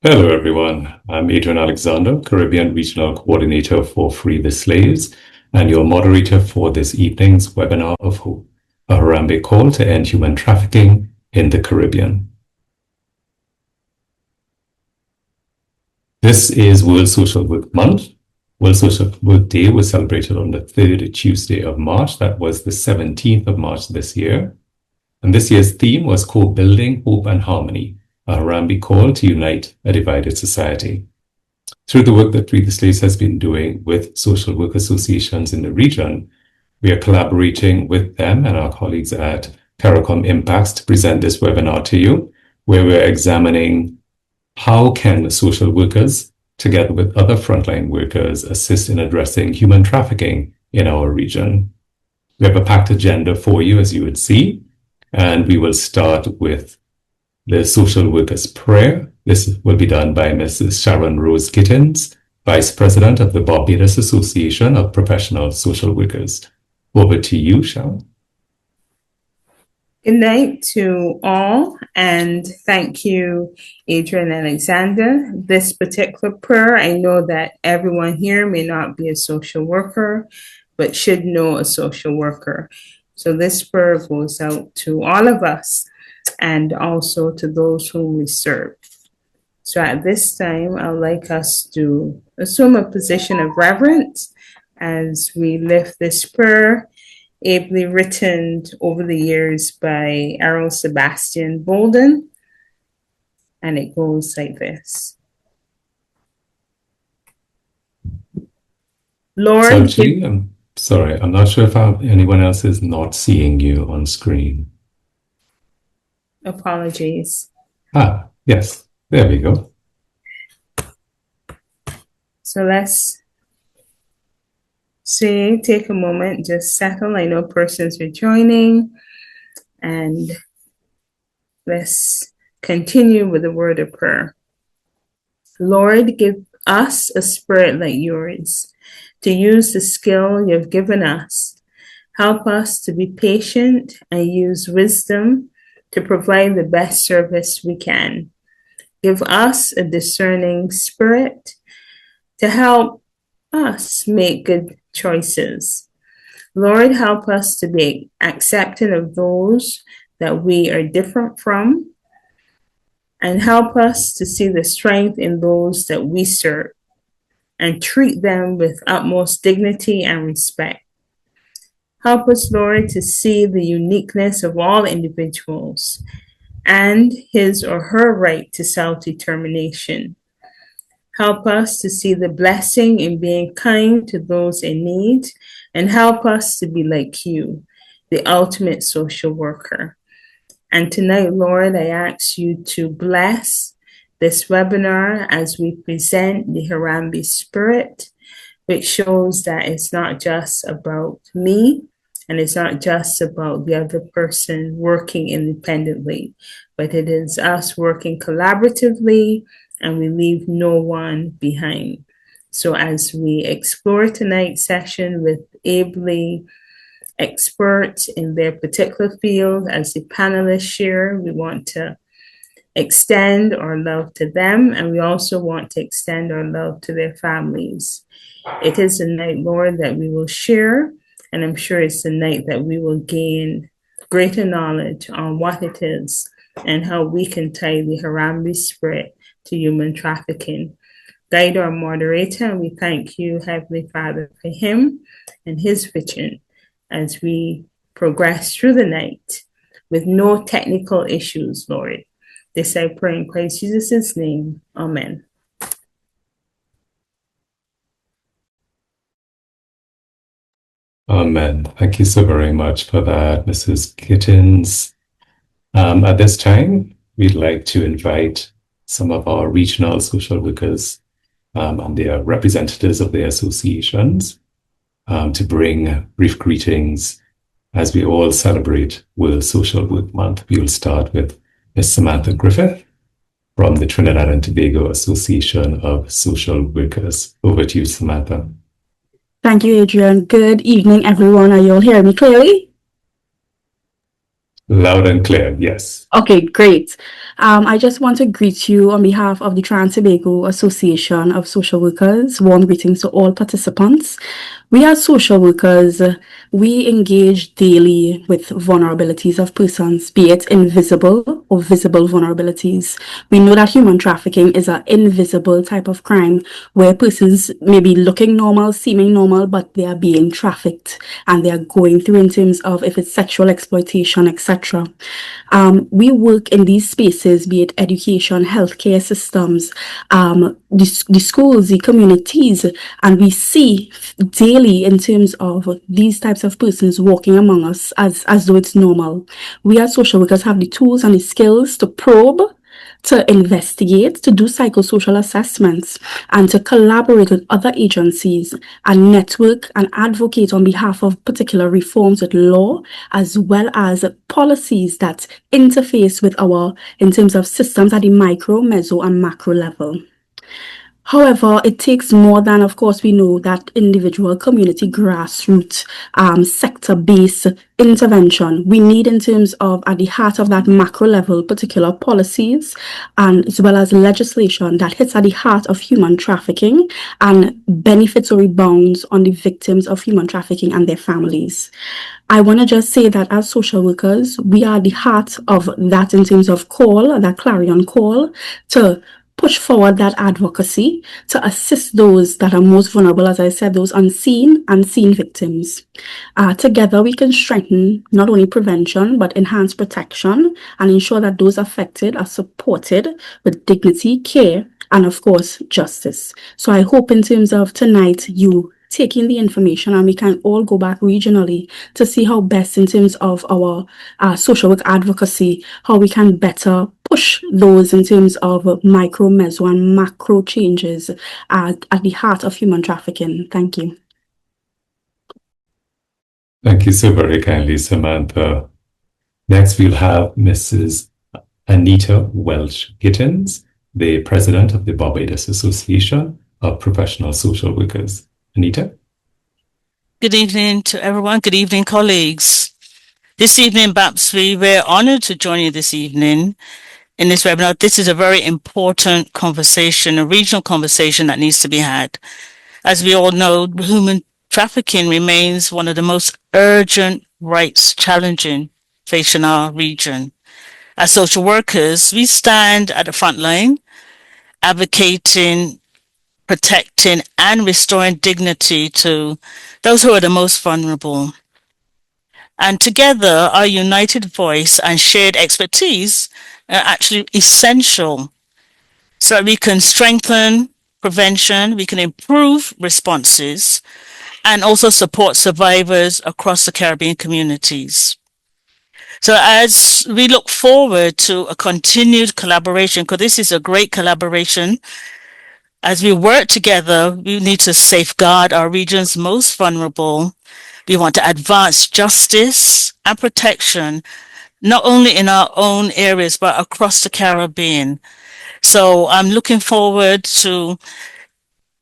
Hello, everyone. I'm Adrian Alexander, Caribbean Regional Coordinator for Free the Slaves, and your moderator for this evening's webinar of Hope, a Harambee call to end human trafficking in the Caribbean. This is World Social Work Month. World Social Work Day was celebrated on the third Tuesday of March. That was the 17th of March this year. And this year's theme was Co-Building Hope and Harmony, a Harambee call to unite a divided society. Through the work that Free the Slaves has been doing with social work associations in the region, we are collaborating with them and our colleagues at CARICOM IMPACS to present this webinar to you, where we're examining how can social workers, together with other frontline workers, assist in addressing human trafficking in our region. We have a packed agenda for you, as you would see, and we will start with the social workers' prayer. This will be done by Mrs. Sharon Rose Gittins, Vice President of the Barbados Association of Professional Social Workers. Over to you, Sharon. Good night to all, and thank you, Adrian Alexander. This particular prayer, I know that everyone here may not be a social worker, but should know a social worker. So this prayer goes out to all of us and also to those whom we serve. So at this time, I'd like us to assume a position of reverence as we lift this prayer, ably written over the years by Errol Sebastian Bolden. And it goes like this. Lord, I'm sorry, I'm not sure if anyone else is not seeing you on screen. Apologies. Yes, there we go. So let's take a moment, just settle. I know persons are joining, and let's continue with the word of prayer. Lord, give us a spirit like yours to use the skill you've given us. Help us to be patient and use wisdom to provide the best service we can. Give us a discerning spirit to help us make good choices. Lord, help us to be accepting of those that we are different from, and help us to see the strength in those that we serve and treat them with utmost dignity and respect. Help us, Lord, to see the uniqueness of all individuals and his or her right to self-determination. Help us to see the blessing in being kind to those in need, and help us to be like you, the ultimate social worker. And tonight, Lord, I ask you to bless this webinar as we present the Harambee spirit, which shows that it's not just about me, and it's not just about the other person working independently, but it is us working collaboratively, and we leave no one behind. So as we explore tonight's session with ably experts in their particular field, as the panelists share, we want to extend our love to them, and we also want to extend our love to their families. It is a night, Lord, that we will share, and I'm sure it's the night that we will gain greater knowledge on what it is and how we can tie the Harambee spirit to human trafficking. Guide our moderator, and we thank you, Heavenly Father, for him and his vision as we progress through the night with no technical issues, Lord. This I pray in Christ Jesus' name. Amen. Amen. Thank you so very much for that, Mrs. Gittins. At this time, we'd like to invite some of our regional social workers and their representatives of their associations to bring brief greetings as we all celebrate World Social Work Month. We'll start with Ms. Samantha Griffith from the Trinidad and Tobago Association of Social Workers. Over to you, Samantha. Thank you, Adrian. Good evening, everyone. Are you all hearing me clearly? Loud and clear, yes. Okay, great. I just want to greet you on behalf of the Trans Tobago Association of Social Workers. Warm greetings to all participants. We as social workers, we engage daily with vulnerabilities of persons, be it invisible or visible vulnerabilities. We know that human trafficking is an invisible type of crime where persons may be looking normal, seeming normal, but they are being trafficked and they are going through in terms of if it's sexual exploitation, etc. We work in these spaces, be it education, healthcare systems, the schools, the communities, and we see daily in terms of these types of persons walking among us as though it's normal. We as social workers have the tools and the skills to probe, to investigate, to do psychosocial assessments, and to collaborate with other agencies and network and advocate on behalf of particular reforms with law, as well as policies that interface with in terms of systems at the micro, meso, and macro level. However, it takes more than, of course, we know that individual, community, grassroots, sector-based intervention. We need in terms of at the heart of that macro level, particular policies and as well as legislation that hits at the heart of human trafficking and benefits or rebounds on the victims of human trafficking and their families. I want to just say that as social workers, we are the heart of that in terms of call, that clarion call to push forward that advocacy to assist those that are most vulnerable, as I said, those unseen and seen victims. Together, we can strengthen not only prevention, but enhance protection and ensure that those affected are supported with dignity, care, and of course, justice. So I hope in terms of tonight, you taking the information and we can all go back regionally to see how best in terms of our social work advocacy, how we can better push those in terms of micro, meso, and macro changes at the heart of human trafficking. Thank you. Thank you so very kindly, Samantha. Next, we'll have Mrs. Anita Welch-Gittins, the president of the Barbados Association of Professional Social Workers. Anita? Good evening to everyone. Good evening, colleagues. This evening, BAPS, we were honored to join you this evening in this webinar. This is a very important conversation, a regional conversation that needs to be had. As we all know, human trafficking remains one of the most urgent rights challenging facing our region. As social workers, we stand at the front line, advocating, protecting, and restoring dignity to those who are the most vulnerable. And together, our united voice and shared expertise are actually essential so that we can strengthen prevention, we can improve responses, and also support survivors across the Caribbean communities. So as we look forward to a continued collaboration, because this is a great collaboration, as we work together, we need to safeguard our region's most vulnerable. We want to advance justice and protection, not only in our own areas, but across the Caribbean. So I'm looking forward to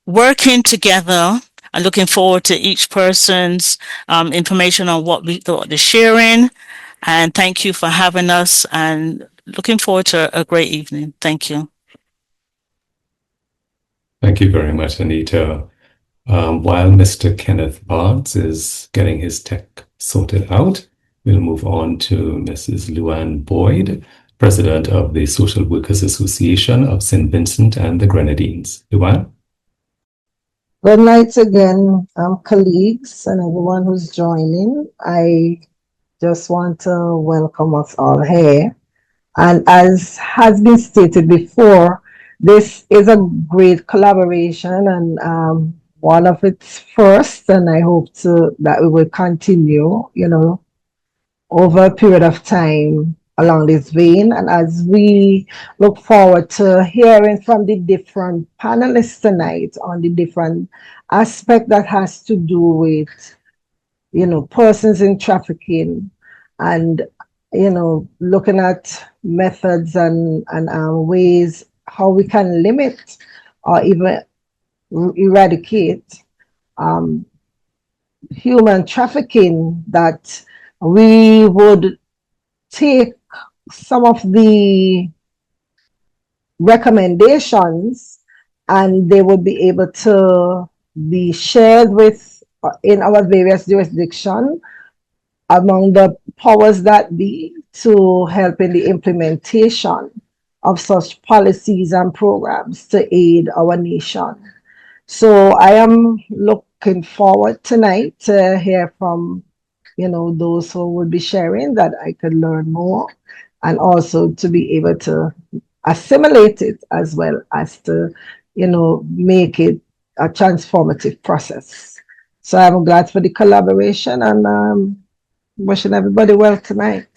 working together. I'm looking forward to each person's information on what they're sharing. And thank you for having us and looking forward to a great evening. Thank you. Thank you very much, Anita. While Mr. Kenneth Barnes is getting his tech sorted out, we'll move on to Mrs. Luann Boyd, President of the Social Workers Association of St. Vincent and the Grenadines. Luann? Good night again, colleagues and everyone who's joining. I just want to welcome us all here. And as has been stated before, this is a great collaboration and one of its first, and I hope that we will continue, over a period of time along this vein. And as we look forward to hearing from the different panelists tonight on the different aspect that has to do with, persons in trafficking and, looking at methods and ways how we can limit or even eradicate human trafficking, that we would take some of the recommendations and they would be able to be shared with in our various jurisdictions among the powers that be to help in the implementation of such policies and programs to aid our nation. So I am looking forward tonight to hear from, those who would be sharing, that I could learn more and also to be able to assimilate it as well as to, make it a transformative process. So I'm glad for the collaboration and wishing everybody well tonight.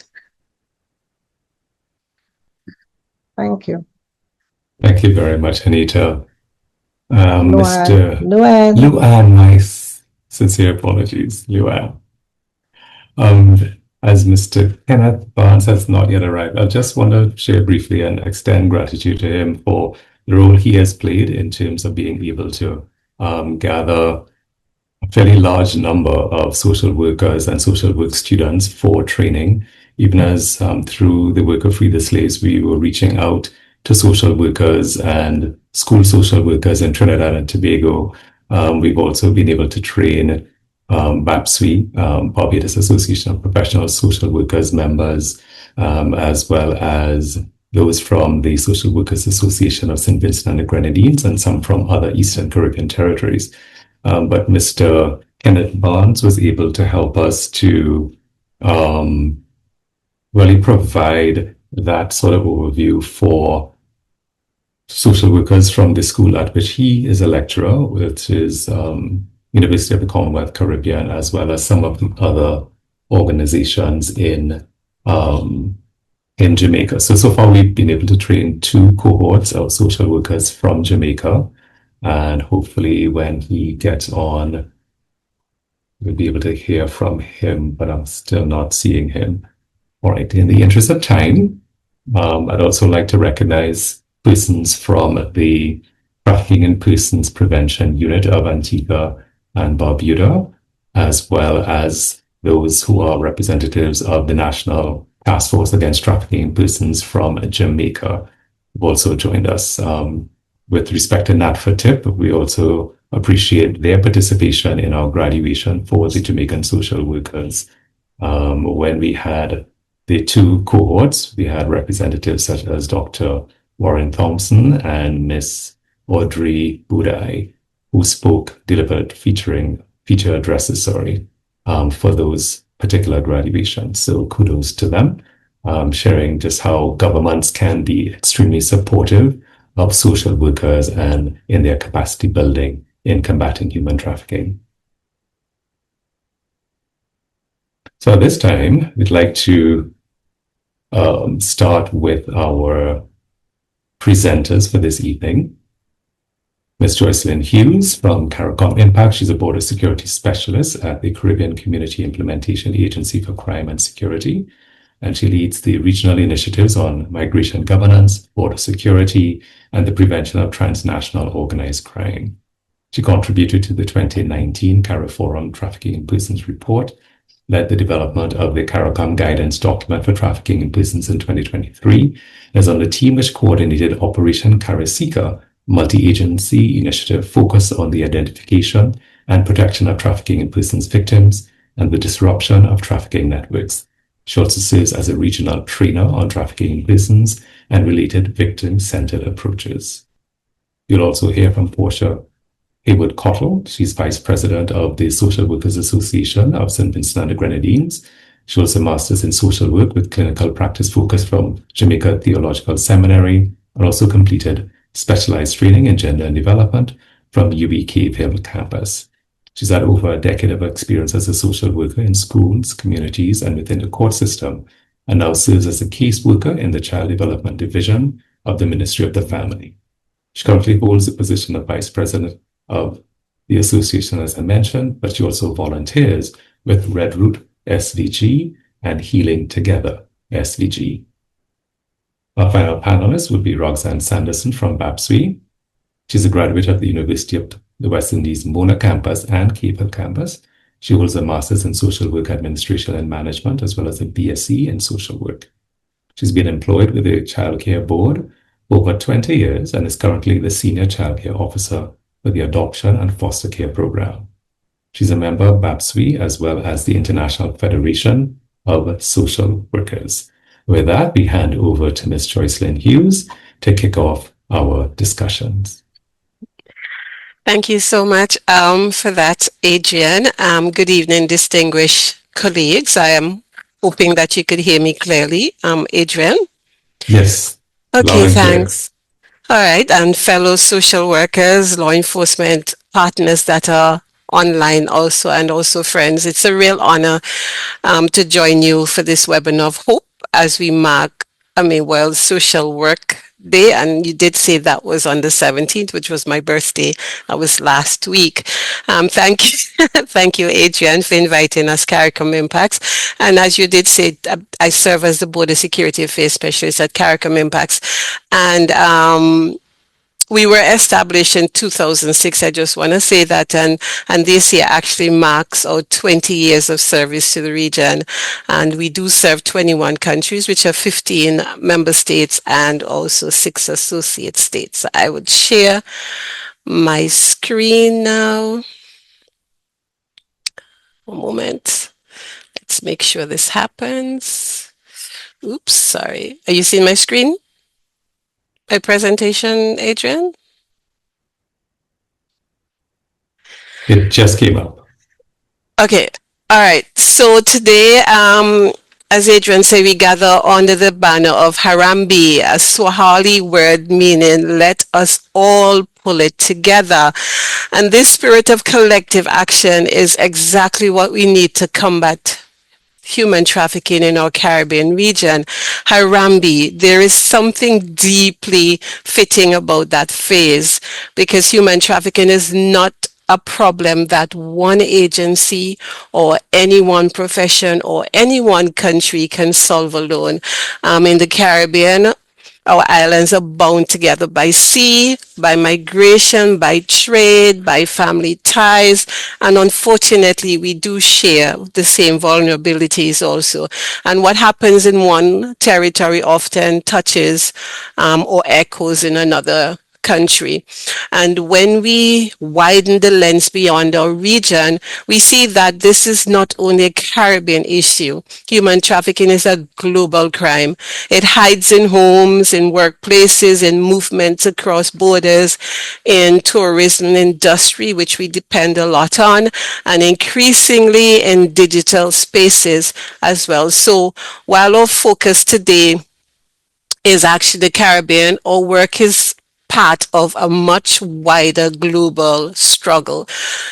Thank you. Thank you very much, Anita. Mr. Luann, my sincere apologies, Luann. As Mr. Kenneth Barnes has not yet arrived, I just want to share briefly and extend gratitude to him for the role he has played in terms of being able to gather a fairly large number of social workers and social work students for training, even as through the work of Free the Slaves, we were reaching out to social workers and school social workers in Trinidad and Tobago. We've also been able to train BAPSWE, Barbados Association of Professional Social Workers members, as well as those from the Social Workers Association of St. Vincent and the Grenadines and some from other Eastern Caribbean territories. But Mr. Kenneth Barnes was able to help us to really provide that sort of overview for social workers from the school at which he is a lecturer, which is University of the Commonwealth Caribbean, as well as some of the other organizations in Jamaica. So far we've been able to train 2 cohorts of social workers from Jamaica, and hopefully when he gets on, we'll be able to hear from him, but I'm still not seeing him. All right, in the interest of time, I'd also like to recognize persons from the Trafficking in Persons Prevention Unit of Antigua and Barbuda, as well as those who are representatives of the National Task Force Against Trafficking in Persons from Jamaica, who also joined us. With respect to NATFA-TIP, we also appreciate their participation in our graduation for the Jamaican social workers. When we had the 2 cohorts, we had representatives such as Dr. Warren Thompson and Miss Audrey Budai, who delivered feature addresses, for those particular graduations. So kudos to them, sharing just how governments can be extremely supportive of social workers and in their capacity building in combating human trafficking. So at this time, we'd like to start with our presenters for this evening. Ms. Joycelyn Hughes from CARICOM IMPACS. She's a border security specialist at the Caribbean Community Implementation Agency for Crime and Security, and she leads the regional initiatives on migration governance, border security, and the prevention of transnational organized crime. She contributed to the 2019 CARIFORUM Trafficking in Persons report, led the development of the CARICOM Guidance Document for Trafficking in Persons in 2023, and is on the team which coordinated Operation CARICICA, multi-agency initiative focused on the identification and protection of trafficking in persons victims and the disruption of trafficking networks. She also serves as a regional trainer on trafficking in persons and related victim-centered approaches. You'll also hear from Portia Haywood Cottle. She's Vice President of the Social Workers Association of St. Vincent and the Grenadines. She holds a Master's in Social Work with clinical practice focus from Jamaica Theological Seminary, and also completed specialized training in gender and development from UBK campus. She's had over a decade of experience as a social worker in schools, communities, and within the court system, and now serves as a caseworker in the Child Development Division of the Ministry of the Family. She currently holds the position of Vice President of the association, as I mentioned, but she also volunteers with Red Root SVG and Healing Together SVG. Our final panelist would be Roxanne Sanderson from BAPSWE. She's a graduate of the University of the West Indies Mona campus and Cape Hill campus. She holds a Master's in Social Work Administration and Management, as well as a BSc in Social Work. She's been employed with the Child Care Board for over 20 years and is currently the Senior Child Care Officer for the Adoption and Foster Care Program. She's a member of BAPSWE as well as the International Federation of Social Workers. With that, we hand over to Ms. Joycelyn Hughes to kick off our discussions. Thank you so much for that, Adrian. Good evening, distinguished colleagues. I am hoping that you could hear me clearly. Adrian? Yes. Okay, thanks. All right, and fellow social workers, law enforcement partners that are online also, and also friends. It's a real honor to join you for this webinar of hope as we mark, World Social Work Day, and you did say that was on the 17th, which was my birthday. That was last week. Thank you, thank you, Adrian, for inviting us, CARICOM IMPACS. And as you did say, I serve as the Border Security Affairs Specialist at CARICOM IMPACS, and we were established in 2006. I just want to say that, and this year actually marks our 20 years of service to the region. And we do serve 21 countries, which are 15 member states and also 6 associate states. I would share my screen now. One moment. Let's make sure this happens. Oops, sorry. Are you seeing my screen? My presentation, Adrian? It just came up. Okay. All right. So today, as Adrian said, we gather under the banner of Harambee, a Swahili word meaning let us all pull it together. And this spirit of collective action is exactly what we need to combat human trafficking in our Caribbean region. Harambee, there is something deeply fitting about that phrase, because human trafficking is not a problem that one agency or any one profession or any one country can solve alone. In the Caribbean, our islands are bound together by sea, by migration, by trade, by family ties, and unfortunately, we do share the same vulnerabilities also. And what happens in one territory often touches or echoes in another country. And when we widen the lens beyond our region, we see that this is not only a Caribbean issue. Human trafficking is a global crime. It hides in homes, in workplaces, in movements across borders, in tourism industry, which we depend a lot on, and increasingly in digital spaces as well. So while our focus today is actually the Caribbean, our work is part of a much wider global struggle.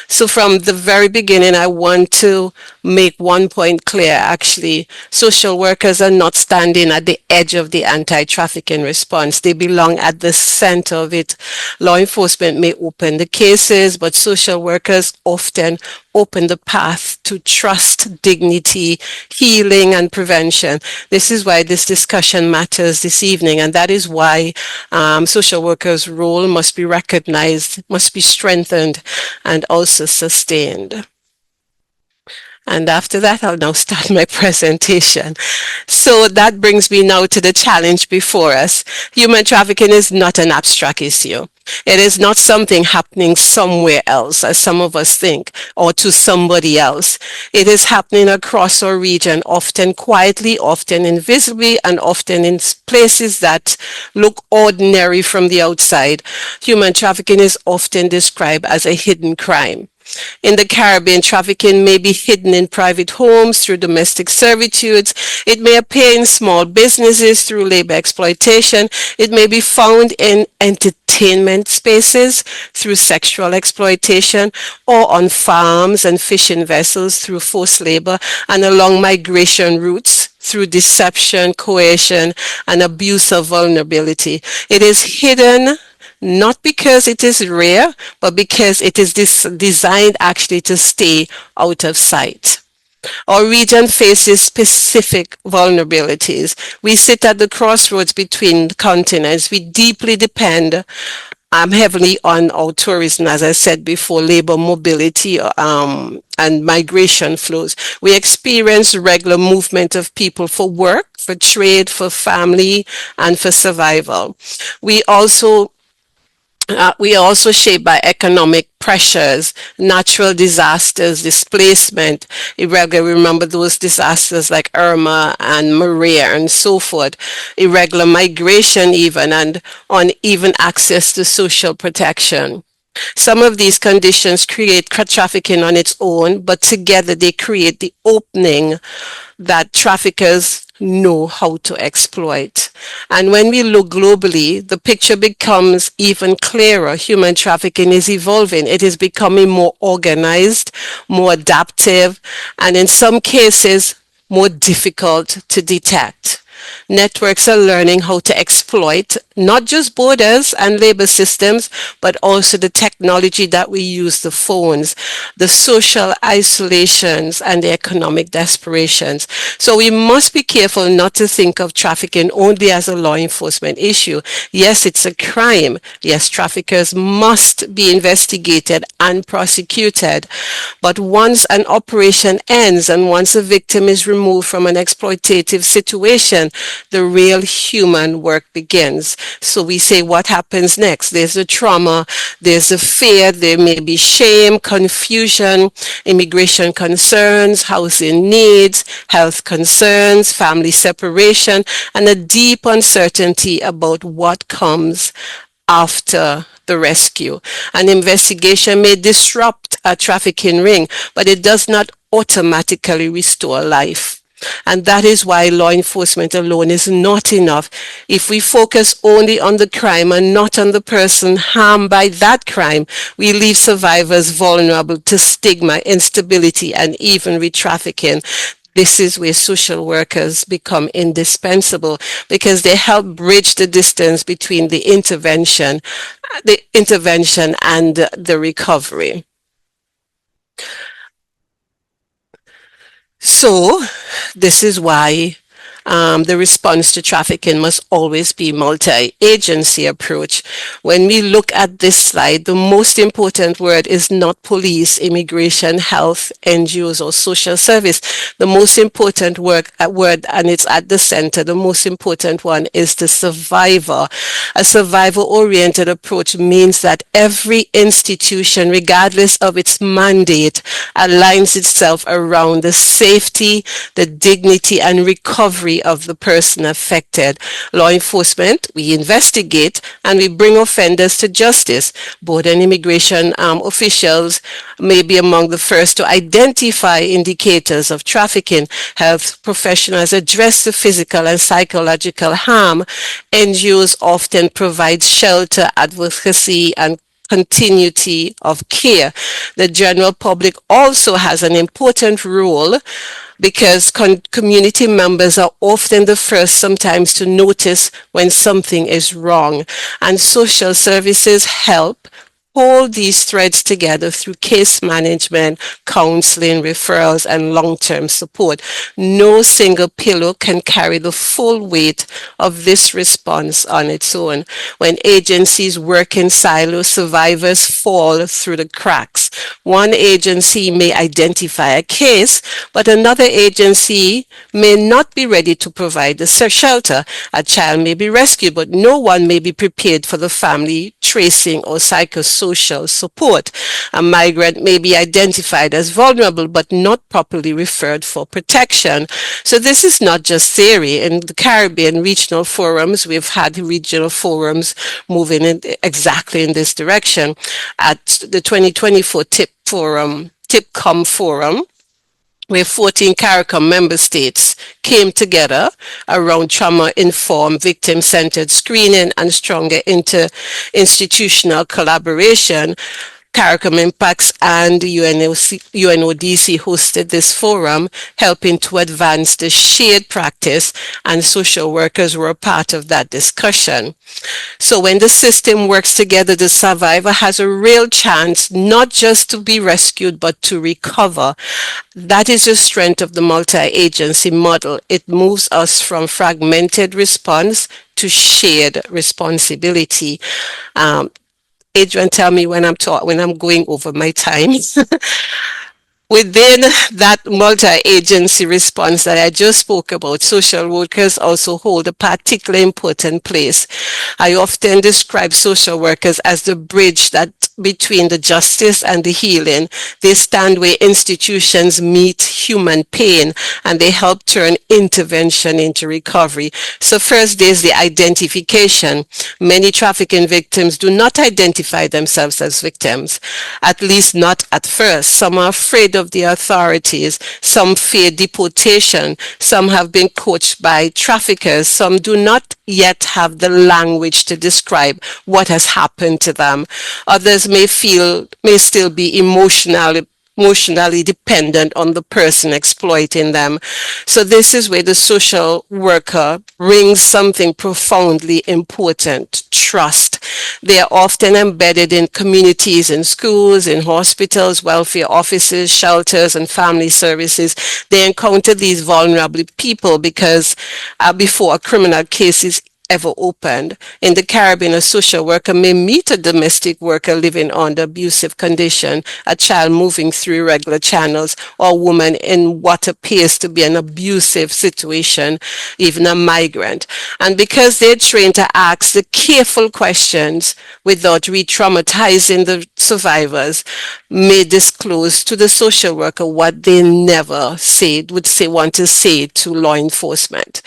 So from the very beginning, I want to make one point clear, actually. Social workers are not standing at the edge of the anti-trafficking response. They belong at the center of it. Law enforcement may open the cases, but social workers often open the path to trust, dignity, healing, and prevention. This is why this discussion matters this evening, and that is why social workers' role must be recognized, must be strengthened, and also sustained. And after that, I'll now start my presentation. So that brings me now to the challenge before us. Human trafficking is not an abstract issue. It is not something happening somewhere else, as some of us think, or to somebody else. It is happening across our region, often quietly, often invisibly, and often in places that look ordinary from the outside. Human trafficking is often described as a hidden crime. In the Caribbean, trafficking may be hidden in private homes through domestic servitudes. It may appear in small businesses through labor exploitation. It may be found in entertainment spaces through sexual exploitation, or on farms and fishing vessels through forced labor, and along migration routes through deception, coercion, and abuse of vulnerability. It is hidden not because it is rare, but because it is designed actually to stay out of sight. Our region faces specific vulnerabilities. We sit at the crossroads between continents. We deeply depend heavily on our tourism, as I said before, labor mobility and migration flows. We experience regular movement of people for work, for trade, for family, and for survival. We are also shaped by economic pressures, natural disasters, displacement. Irregular, remember those disasters like Irma and Maria and so forth. Irregular migration even, and uneven access to social protection. Some of these conditions create trafficking on its own, but together they create the opening that traffickers know how to exploit. And when we look globally, the picture becomes even clearer. Human trafficking is evolving. It is becoming more organized, more adaptive, and in some cases, more difficult to detect. Networks are learning how to exploit not just borders and labor systems, but also the technology that we use, the phones, the social isolations, and the economic desperations. So we must be careful not to think of trafficking only as a law enforcement issue. Yes, it's a crime. Yes, traffickers must be investigated and prosecuted. But once an operation ends and once a victim is removed from an exploitative situation, the real human work begins. So we say, what happens next? There's a trauma, there's a fear, there may be shame, confusion, immigration concerns, housing needs, health concerns, family separation, and a deep uncertainty about what comes after the rescue. An investigation may disrupt a trafficking ring, but it does not automatically restore life. And that is why law enforcement alone is not enough. If we focus only on the crime and not on the person harmed by that crime, we leave survivors vulnerable to stigma, instability, and even re-trafficking. This is where social workers become indispensable because they help bridge the distance between the intervention and the recovery. So this is why the response to trafficking must always be multi-agency approach. When we look at this slide, the most important word is not police, immigration, health, NGOs, or social service. The most important word, and it's at the center, the most important one is the survivor. A survivor-oriented approach means that every institution, regardless of its mandate, aligns itself around the safety, the dignity, and recovery of the person affected. Law enforcement, we investigate and we bring offenders to justice. Border and immigration officials may be among the first to identify indicators of trafficking. Health professionals address the physical and psychological harm. NGOs often provide shelter, advocacy, and continuity of care. The general public also has an important role because community members are often the first sometimes to notice when something is wrong. And social services help hold these threads together through case management, counseling, referrals, and long-term support. No single pillow can carry the full weight of this response on its own. When agencies work in silos, survivors fall through the cracks. One agency may identify a case, but another agency may not be ready to provide the shelter. A child may be rescued, but no one may be prepared for the family tracing or psychosocial support. A migrant may be identified as vulnerable but not properly referred for protection. So this is not just theory. In the Caribbean regional forums, we've had regional forums moving in exactly in this direction. At the 2024 TIPCOM forum, where 14 CARICOM member states came together around trauma-informed, victim-centered screening and stronger interinstitutional collaboration. CARICOM IMPACS and UNODC hosted this forum, helping to advance the shared practice, and social workers were a part of that discussion. So when the system works together, the survivor has a real chance not just to be rescued, but to recover. That is the strength of the multi-agency model. It moves us from fragmented response to shared responsibility. Adrian, tell me when I'm going over my time. Within that multi-agency response that I just spoke about, social workers also hold a particularly important place. I often describe social workers as the bridge that between the justice and the healing. They stand where institutions meet human pain, and they help turn intervention into recovery. So first, there's the identification. Many trafficking victims do not identify themselves as victims, at least not at first. Some are afraid of the authorities, some fear deportation, some have been coached by traffickers, some do not yet have the language to describe what has happened to them. Others may still be emotionally dependent on the person exploiting them. So this is where the social worker brings something profoundly important: trust. They are often embedded in communities, in schools, in hospitals, welfare offices, shelters, and family services. They encounter these vulnerable people because before a criminal case is ever opened. In the Caribbean, a social worker may meet a domestic worker living under abusive condition, a child moving through irregular channels, or a woman in what appears to be an abusive situation, even a migrant. And because they're trained to ask the careful questions without re-traumatizing the survivors, may disclose to the social worker what they never want to say to law enforcement.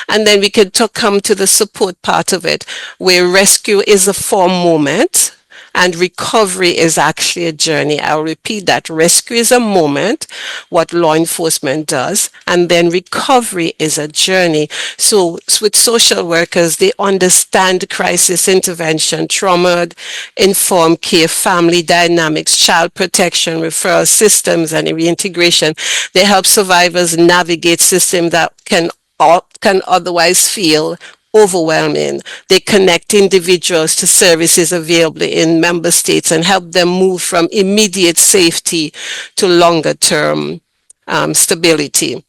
And then we could come to the support part of it, where rescue is a form moment and recovery is actually a journey. I'll repeat that. Rescue is a moment, what law enforcement does, and then recovery is a journey. So with social workers, they understand crisis intervention, trauma-informed care, family dynamics, child protection, referral systems, and reintegration. They help survivors navigate systems that can otherwise feel overwhelming. They connect individuals to services available in member states and help them move from immediate safety to longer term stability.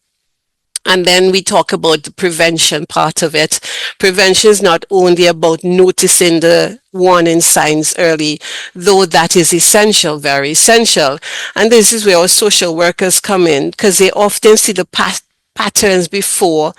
And then we talk about the prevention part of it. Prevention is not only about noticing the warning signs early, though that is essential, very essential. And this is where our social workers come in, because they often see the patterns before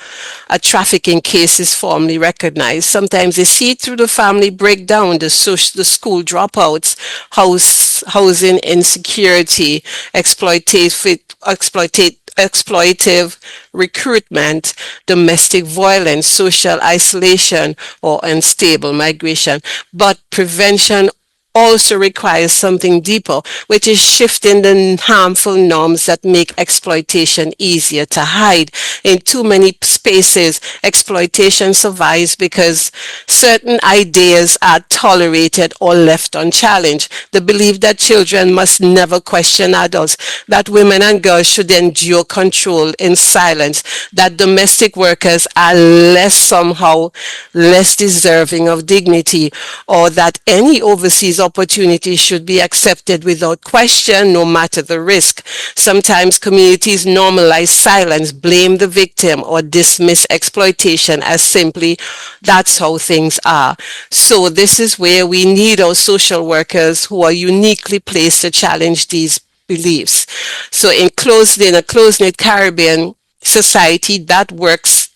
a trafficking case is formally recognized. Sometimes they see it through the family breakdown, the school dropouts, housing insecurity, exploitative recruitment, domestic violence, social isolation, or unstable migration. But prevention also requires something deeper, which is shifting the harmful norms that make exploitation easier to hide. In too many spaces, exploitation survives because certain ideas are tolerated or left unchallenged. The belief that children must never question adults, that women and girls should endure control in silence, that domestic workers are somehow less deserving of dignity, or that any overseas opportunity should be accepted without question, no matter the risk. Sometimes communities normalize silence, blame the victim, or dismiss exploitation as simply that's how things are. So this is where we need our social workers who are uniquely placed to challenge these beliefs. So in a close-knit Caribbean society, that works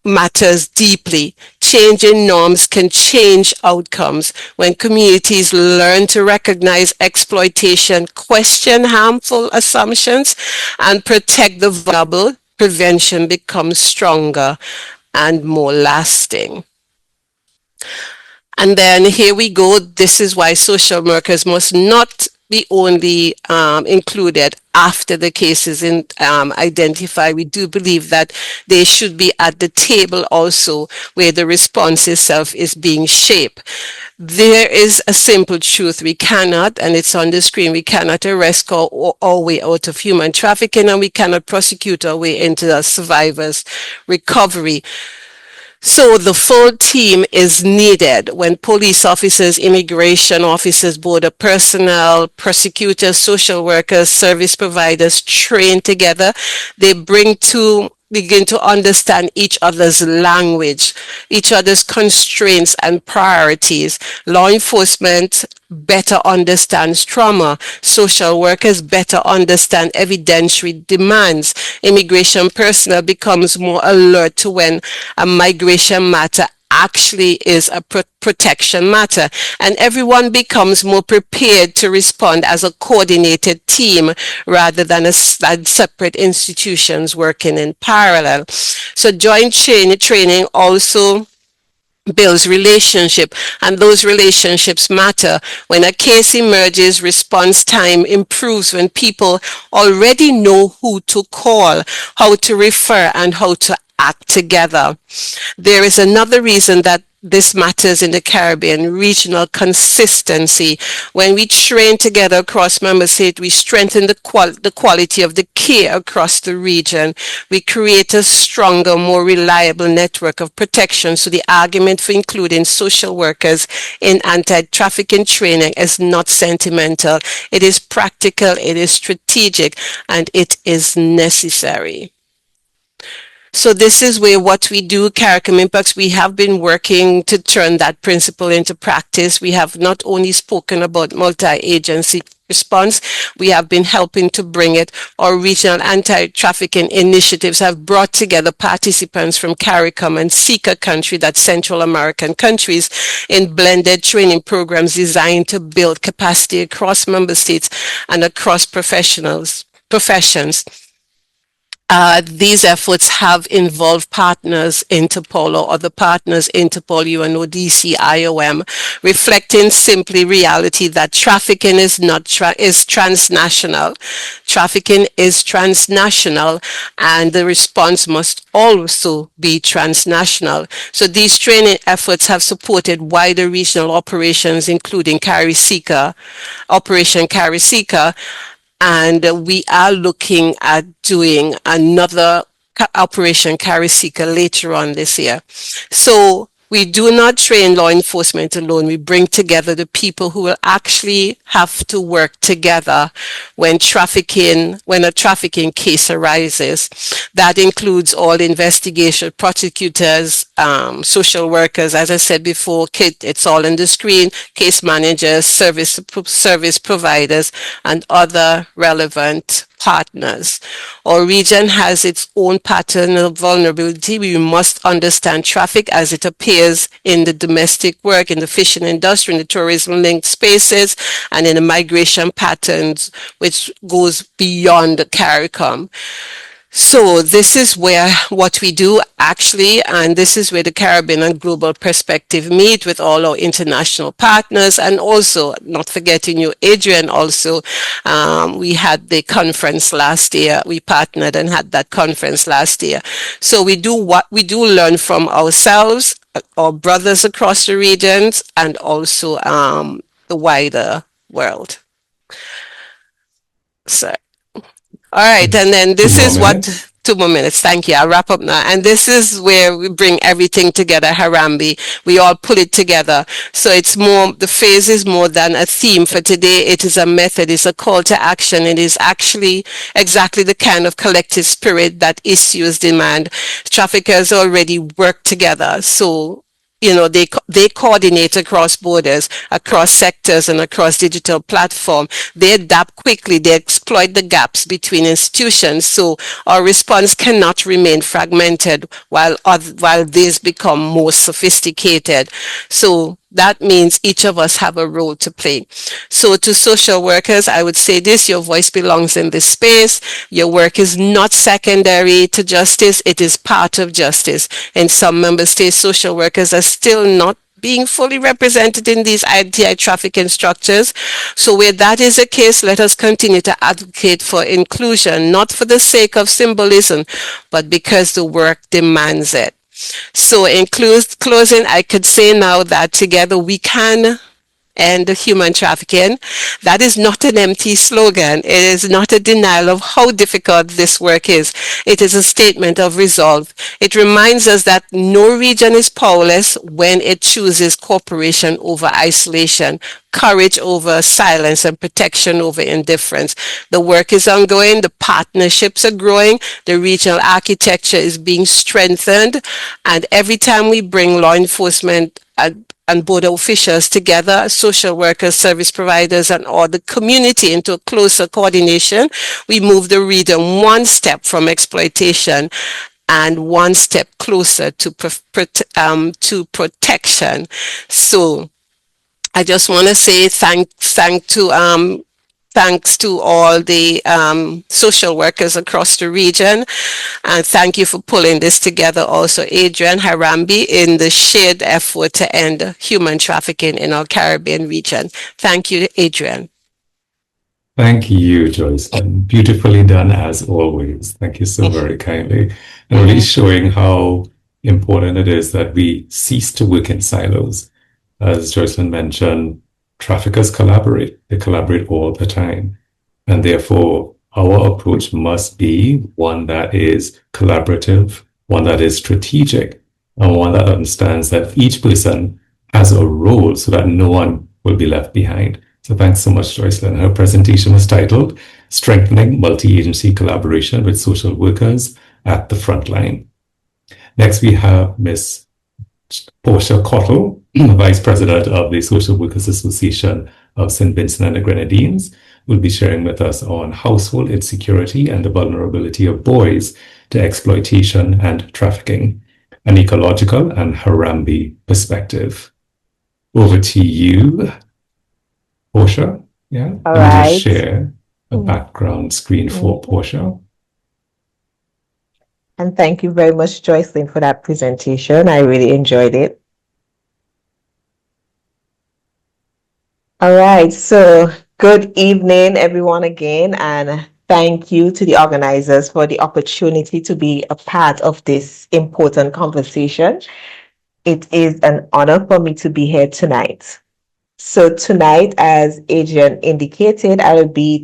matters deeply. Changing norms can change outcomes. When communities learn to recognize exploitation, question harmful assumptions, and protect the vulnerable, prevention becomes stronger and more lasting. And then here we go. This is why social workers must not be only included after the case is identified. We do believe that they should be at the table also, where the response itself is being shaped. There is a simple truth: we cannot, and it's on the screen, we cannot arrest our way out of human trafficking, and we cannot prosecute our way into a survivor's recovery. So the full team is needed when police officers, immigration officers, border personnel, prosecutors, social workers, service providers train together. They bring begin to understand each other's language, each other's constraints and priorities. Law enforcement better understands trauma. Social workers better understand evidentiary demands. Immigration personnel becomes more alert to when a migration matter actually is a protection matter, and everyone becomes more prepared to respond as a coordinated team rather than as separate institutions working in parallel. So joint training also builds relationship, and those relationships matter. When a case emerges, response time improves when people already know who to call, how to refer, and how to act together. There is another reason that this matters in the Caribbean: regional consistency. When we train together across member states, we strengthen the quality of the care across the region. We create a stronger, more reliable network of protection. So the argument for including social workers in anti-trafficking training is not sentimental. It is practical, it is strategic, and it is necessary. So this is where what we do, CARICOM IMPACS, we have been working to turn that principle into practice. We have not only spoken about multi-agency response, we have been helping to bring it. Our regional anti-trafficking initiatives have brought together participants from CARICOM and SICA country, that's Central American countries, in blended training programs designed to build capacity across member states and across professions. These efforts have involved partners, Interpol or other partners, Interpol, UNODC, IOM, reflecting simply reality that trafficking is is transnational. Trafficking is transnational, and the response must also be transnational. So these training efforts have supported wider regional operations, including Operation CARICOM, and we are looking at doing another Operation CARICOM later on this year. So we do not train law enforcement alone. We bring together the people who will actually have to work together when a trafficking case arises. That includes all investigation, prosecutors, social workers, as I said before, it's all on the screen, case managers, service providers, and other relevant partners. Our region has its own pattern of vulnerability. We must understand traffic as it appears in the domestic work, in the fishing industry, in the tourism-linked spaces, and in the migration patterns, which goes beyond the CARICOM. So this is where what we do actually, and this is where the Caribbean and global perspective meet with all our international partners, and also not forgetting you, Adrian, also we had the conference last year. We partnered and had that conference last year. So we do learn from ourselves, our brothers across the regions, and also the wider world. So. All right, and then this is what, 2 more minutes, thank you, I'll wrap up now. And this is where we bring everything together, Harambee. We all put it together. So it's more, the phase is more than a theme for today. It is a method, it's a call to action. It is actually exactly the kind of collective spirit that issues demand. Traffickers already work together. So they coordinate across borders, across sectors, and across digital platforms. They adapt quickly. They exploit the gaps between institutions. So our response cannot remain fragmented while these become more sophisticated. So that means each of us have a role to play. So to social workers, I would say this: your voice belongs in this space. Your work is not secondary to justice. It is part of justice. In some member states, social workers are still not being fully represented in these anti-trafficking structures. So where that is the case, let us continue to advocate for inclusion, not for the sake of symbolism, but because the work demands it. So in closing, I could say now that together we can end human trafficking. That is not an empty slogan. It is not a denial of how difficult this work is. It is a statement of resolve. It reminds us that no region is powerless when it chooses cooperation over isolation, courage over silence, and protection over indifference. The work is ongoing, the partnerships are growing, the regional architecture is being strengthened, and every time we bring law enforcement and border officials together, social workers, service providers, and all the community into closer coordination, we move the region one step from exploitation and one step closer to protection. So I just want to say thanks to all the social workers across the region, and thank you for pulling this together also, Adrian, Harambee, in the shared effort to end human trafficking in our Caribbean region. Thank you, Adrian. Thank you, Joyce, and beautifully done as always. Thank you so very kindly. And really showing how important it is that we cease to work in silos. As Joycelyn mentioned, traffickers collaborate. They collaborate all the time. And therefore, our approach must be one that is collaborative, one that is strategic, and one that understands that each person has a role so that no one will be left behind. So thanks so much, Joycelyn. Her presentation was titled Strengthening Multi-Agency Collaboration with Social Workers at the Frontline. Next, we have Ms. Portia Cottle, Vice President of the Social Workers Association of St. Vincent and the Grenadines, will be sharing with us on household insecurity and the vulnerability of boys to exploitation and trafficking, an ecological and Harambee perspective. Over to you, Portia. Yeah, All let me right. just share a background screen for Portia. And thank you very much, Joycelyn, for that presentation. I really enjoyed it. All right, so good evening, everyone, again, and thank you to the organizers for the opportunity to be a part of this important conversation. It is an honor for me to be here tonight. So tonight, as Adrian indicated, I will be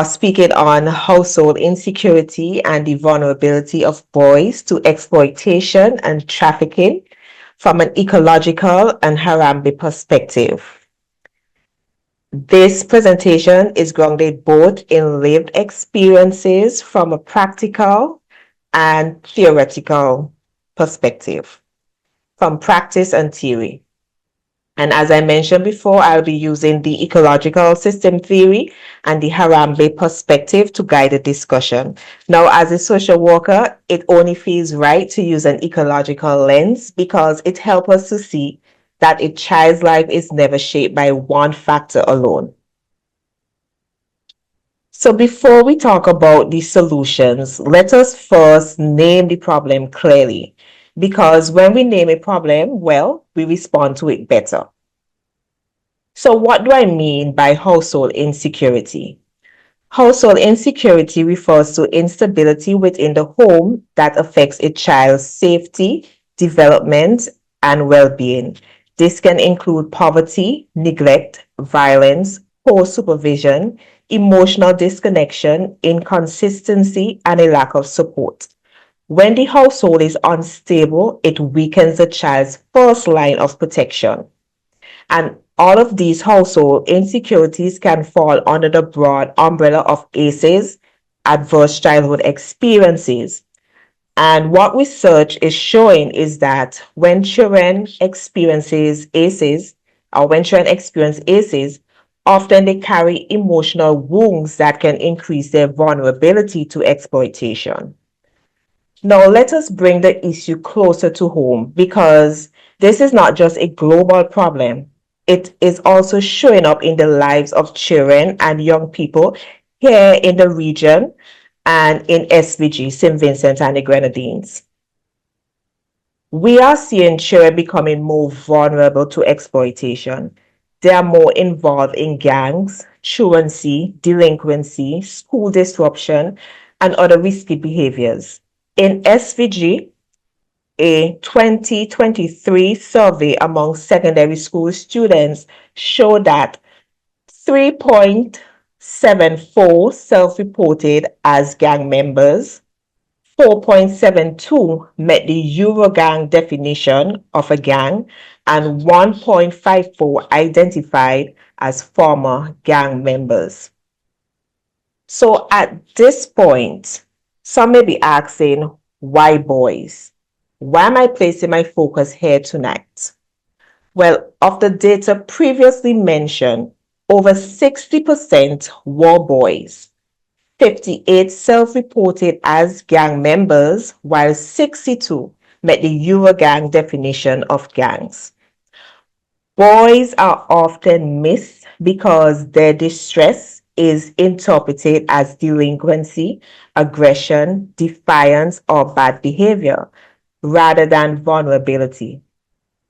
speaking on household insecurity and the vulnerability of boys to exploitation and trafficking from an ecological and Harambee perspective. This presentation is grounded both in lived experiences from a practical and theoretical perspective, from practice and theory. And as I mentioned before, I'll be using the ecological system theory and the Harambee perspective to guide the discussion. Now, as a social worker, it only feels right to use an ecological lens because it helps us to see that a child's life is never shaped by one factor alone. So before we talk about the solutions, let us first name the problem clearly. Because when we name a problem, well, we respond to it better. So what do I mean by household insecurity? Household insecurity refers to instability within the home that affects a child's safety, development, and well-being. This can include poverty, neglect, violence, poor supervision, emotional disconnection, inconsistency, and a lack of support. When the household is unstable, it weakens the child's first line of protection. And all of these household insecurities can fall under the broad umbrella of ACEs, adverse childhood experiences. And what research is showing is that when children experience ACEs, often they carry emotional wounds that can increase their vulnerability to exploitation. Now, let us bring the issue closer to home because this is not just a global problem. It is also showing up in the lives of children and young people here in the region and in SVG, St. Vincent and the Grenadines. We are seeing children becoming more vulnerable to exploitation. They are more involved in gangs, truancy, delinquency, school disruption, and other risky behaviors. In SVG, a 2023 survey among secondary school students showed that 3.74 self-reported as gang members, 4.72 met the Eurogang definition of a gang, and 1.54 identified as former gang members. So at this point, some may be asking, why boys? Why am I placing my focus here tonight? Well, of the data previously mentioned, over 60% were boys. 58 self-reported as gang members, while 62 met the Eurogang definition of gangs. Boys are often missed because their distress is interpreted as delinquency, aggression, defiance, or bad behavior, rather than vulnerability.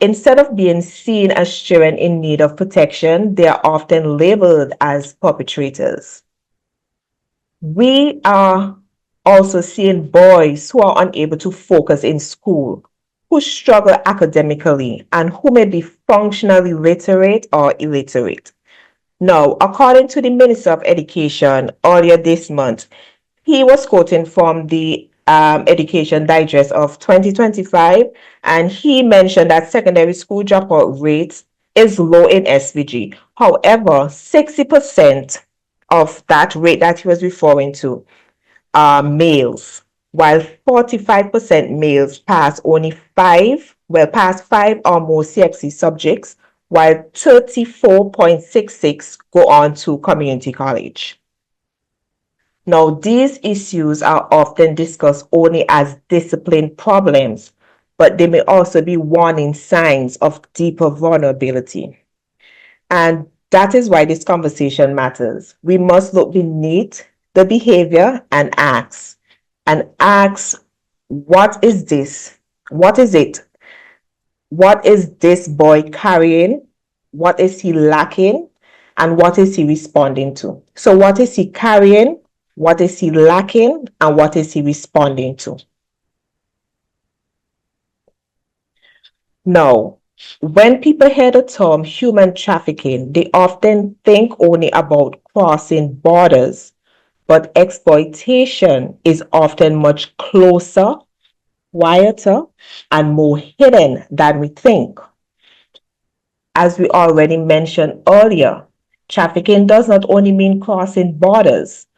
Instead of being seen as children in need of protection, they are often labeled as perpetrators. We are also seeing boys who are unable to focus in school, who struggle academically, and who may be functionally literate or illiterate. Now, according to the Minister of Education earlier this month, he was quoting from the Education Digest of 2025, and he mentioned that secondary school dropout rates is low in SVG. However, 60% of that rate that he was referring to are males, while 45% males pass five or more CXC subjects, while 34.66 go on to community college. Now, these issues are often discussed only as discipline problems, but they may also be warning signs of deeper vulnerability. And that is why this conversation matters. We must look beneath the behavior and ask, what is this? What is it? What is this boy carrying? What is he lacking? And what is he responding to? So what is he carrying? What is he lacking? And what is he responding to? Now, when people hear the term human trafficking, they often think only about crossing borders, but exploitation is often much closer, quieter, and more hidden than we think. As we already mentioned earlier, trafficking does not only mean crossing borders.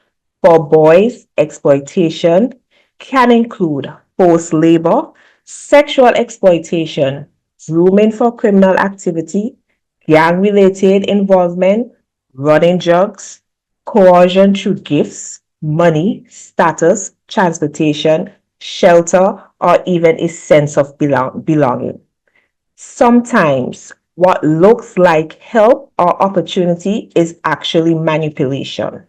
For boys, exploitation can include forced labor, sexual exploitation, grooming for criminal activity, gang-related involvement, running drugs, coercion through gifts, money, status, transportation, shelter, or even a sense of belonging. Sometimes what looks like help or opportunity is actually manipulation.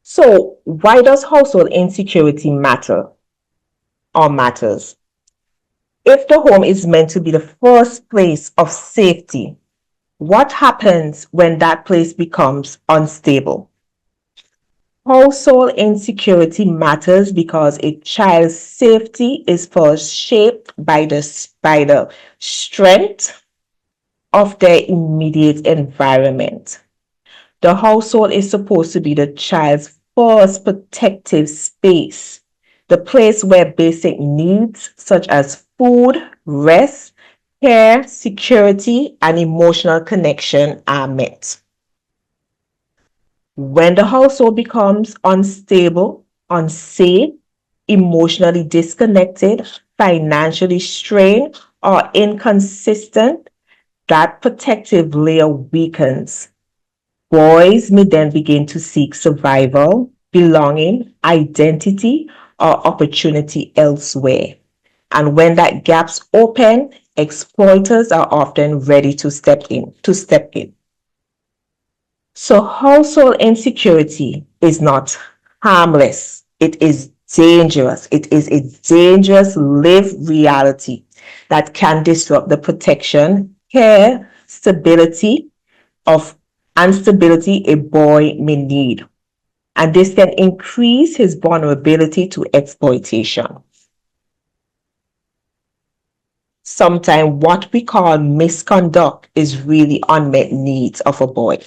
So, why does household insecurity matter or matters? If the home is meant to be the first place of safety, what happens when that place becomes unstable? Household insecurity matters because a child's safety is first shaped by the strength of their immediate environment. The household is supposed to be the child's first protective space, the place where basic needs such as food, rest, care, security, and emotional connection are met. When the household becomes unstable, unsafe, emotionally disconnected, financially strained, or inconsistent, that protective layer weakens. Boys may then begin to seek survival, belonging, identity, or opportunity elsewhere. And when that gap's open, exploiters are often ready to step in. So household insecurity is not harmless. It is dangerous. It is a dangerous lived reality that can disrupt the protection, care, stability a boy may need. and this can increase his vulnerability to exploitation. Sometimes what we call misconduct is really unmet needs of a boy.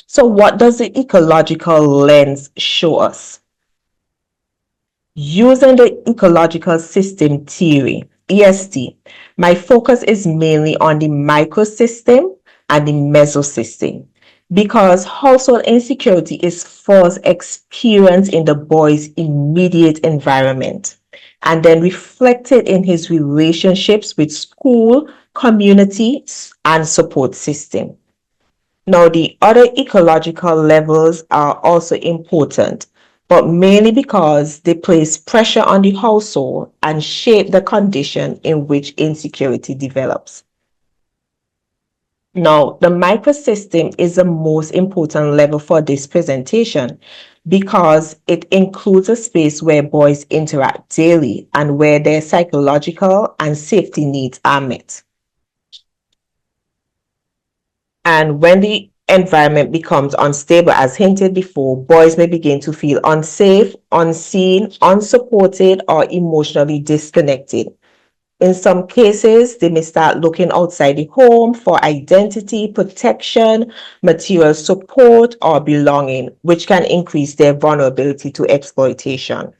So what does the ecological lens show us? Using the ecological system theory, EST, my focus is mainly on the microsystem and the mesosystem, because household insecurity is first experienced in the boy's immediate environment and then reflected in his relationships with school, community, and support system. Now, the other ecological levels are also important, but mainly because they place pressure on the household and shape the condition in which insecurity develops. Now, the microsystem is the most important level for this presentation because it includes a space where boys interact daily and where their psychological and safety needs are met. And when the environment becomes unstable, as hinted before, boys may begin to feel unsafe, unseen, unsupported, or emotionally disconnected. In some cases, they may start looking outside the home for identity, protection, material support, or belonging, which can increase their vulnerability to exploitation.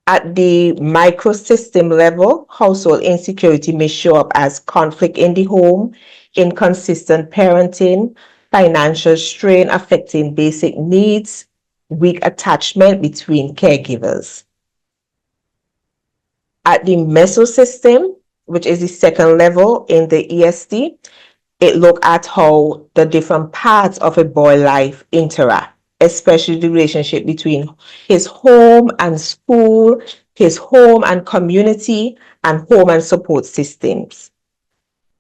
At the microsystem level, household insecurity may show up as conflict in the home, inconsistent parenting, financial strain affecting basic needs, weak attachment between caregivers. At the mesosystem, which is the second level in the EST, it looks at how the different parts of a boy's life interact, especially the relationship between his home and school, his home and community, and home and support systems.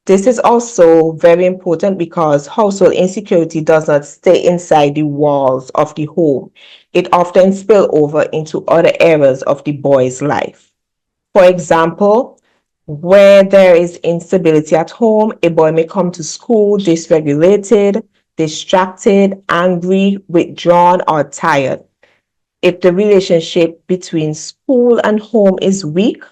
This is also very important because household insecurity does not stay inside the walls of the home. It often spills over into other areas of the boy's life. For example, where there is instability at home, a boy may come to school dysregulated, distracted, angry, withdrawn, or tired. If the relationship between school and home is weak,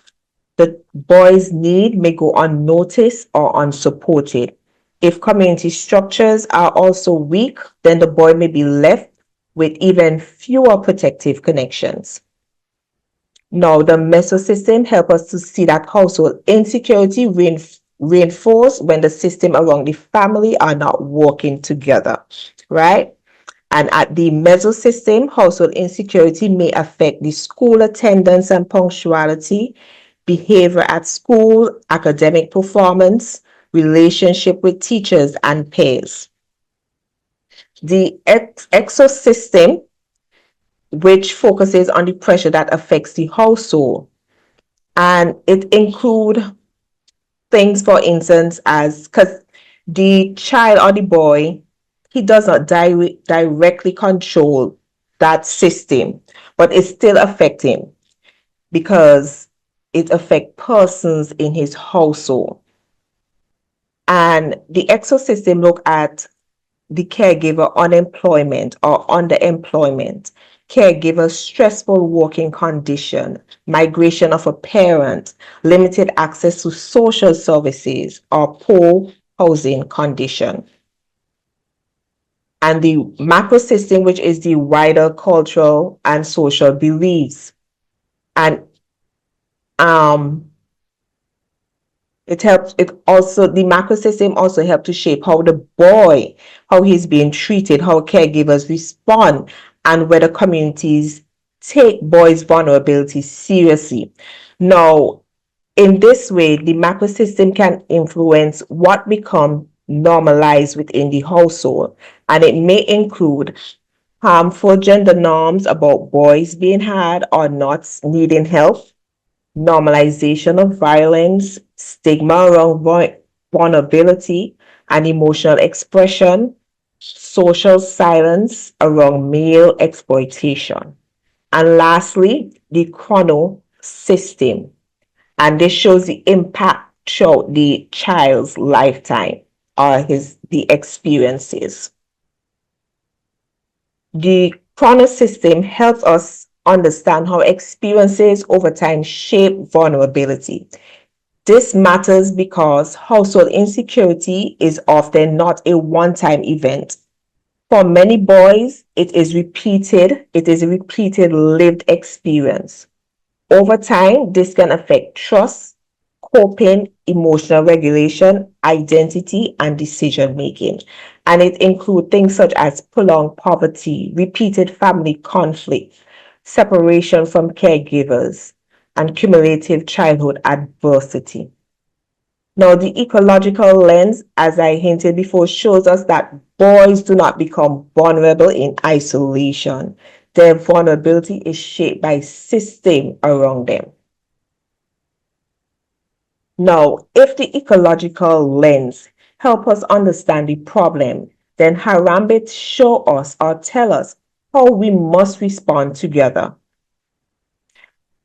the boy's need may go unnoticed or unsupported. If community structures are also weak, then the boy may be left with even fewer protective connections. Now, the mesosystem helps us to see that household insecurity reinforced when the system around the family are not working together, right? And at the mesosystem, household insecurity may affect the school attendance and punctuality, behavior at school, academic performance, relationship with teachers and peers. The exosystem, which focuses on the pressure that affects the household, and it includes things, for instance, as because the child or the boy, he does not directly control that system, but it still affects him because it affects persons in his household. And the exosystem look at the caregiver unemployment or underemployment, caregiver stressful working condition, migration of a parent, limited access to social services, or poor housing condition. And the macro system, which is the wider cultural and social beliefs. And the macro system also helps to shape how the boy, how he's being treated, how caregivers respond, and whether communities take boys' vulnerability seriously. Now, in this way, the macro system can influence what becomes normalized within the household, and it may include harmful gender norms about boys being had or not needing help, normalization of violence, stigma around vulnerability and emotional expression, social silence around male exploitation. And lastly, the chrono system. And this shows the impact throughout the child's lifetime are the experiences. The chrono system helps us understand how experiences over time shape vulnerability. This matters because household insecurity is often not a one-time event. For many boys, it is a repeated lived experience. Over time, this can affect trust, coping, emotional regulation, identity, and decision making. And it includes things such as prolonged poverty, repeated family conflict, separation from caregivers, and cumulative childhood adversity. Now, the ecological lens, as I hinted before, shows us that boys do not become vulnerable in isolation. Their vulnerability is shaped by system around them. Now, if the ecological lens help us understand the problem, then Harambee show us or tell us how we must respond together.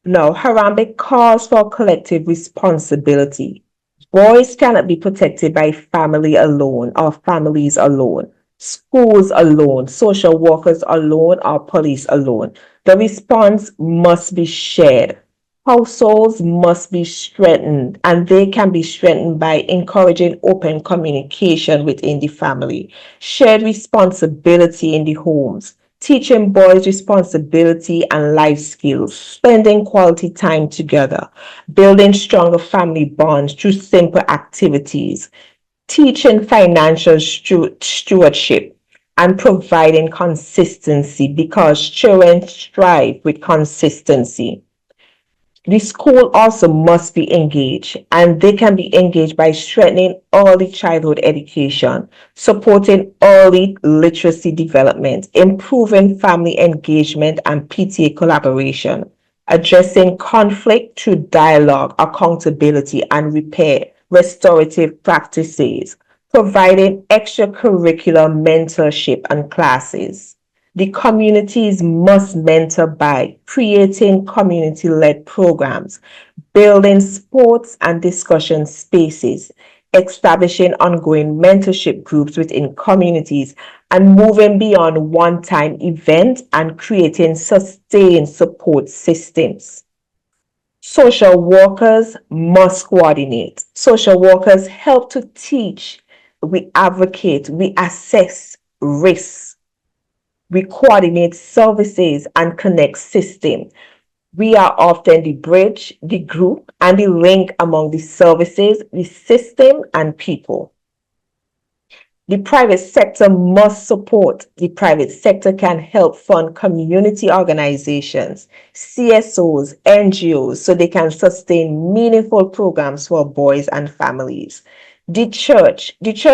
Now, Harambee calls for collective responsibility. Boys cannot be protected by family alone or families alone, schools alone, social workers alone, or police alone. The response must be shared. Households must be strengthened, and they can be strengthened by encouraging open communication within the family, shared responsibility in the homes, teaching boys responsibility and life skills, spending quality time together, building stronger family bonds through simple activities, teaching financial stewardship, and providing consistency because children strive with consistency. The school also must be engaged, and they can be engaged by strengthening early childhood education, supporting early literacy development, improving family engagement and PTA collaboration, addressing conflict through dialogue, accountability, and restorative practices, providing extracurricular mentorship and classes. The communities must mentor by creating community-led programs, building sports and discussion spaces, establishing ongoing mentorship groups within communities, and moving beyond one-time events and creating sustained support systems. Social workers must coordinate. Social workers help to teach, we advocate, we assess risks, we coordinate services and connect systems. We are often the bridge, the group, and the link among the services, the system, and people. The private sector must support. The private sector can help fund community organizations, CSOs, NGOs, so they can sustain meaningful programs for boys and families. The church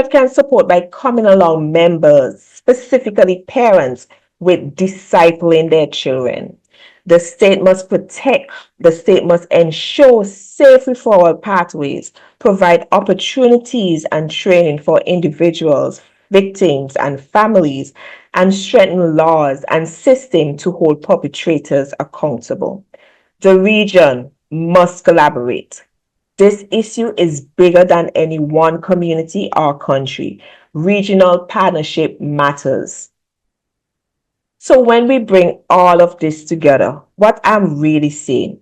can support by coming along members, specifically parents, with discipling their children. The state must protect, the state must ensure safe referral pathways, provide opportunities and training for individuals, victims, and families, and strengthen laws and systems to hold perpetrators accountable. The region must collaborate. This issue is bigger than any one community or country. Regional partnership matters. So when we bring all of this together, what I'm really saying,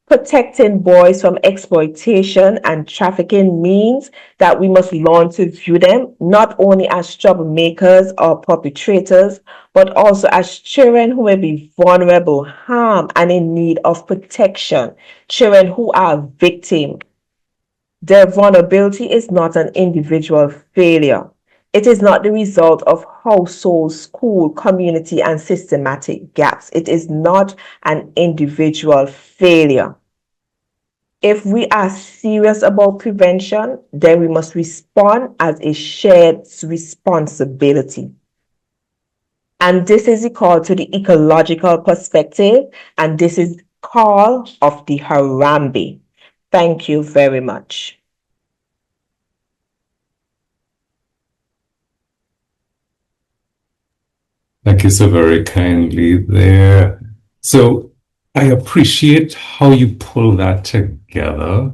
protecting boys from exploitation and trafficking means that we must learn to view them not only as troublemakers or perpetrators, but also as children who may be vulnerable, harmed, and in need of protection, children who are victims. Their vulnerability is not an individual failure. It is not the result of household, school, community, and systematic gaps. It is not an individual failure. If we are serious about prevention, then we must respond as a shared responsibility. And this is the call to the ecological perspective, and this is the call of the Harambee. Thank you very much. Thank you so very kindly there. So I appreciate how you pull that together,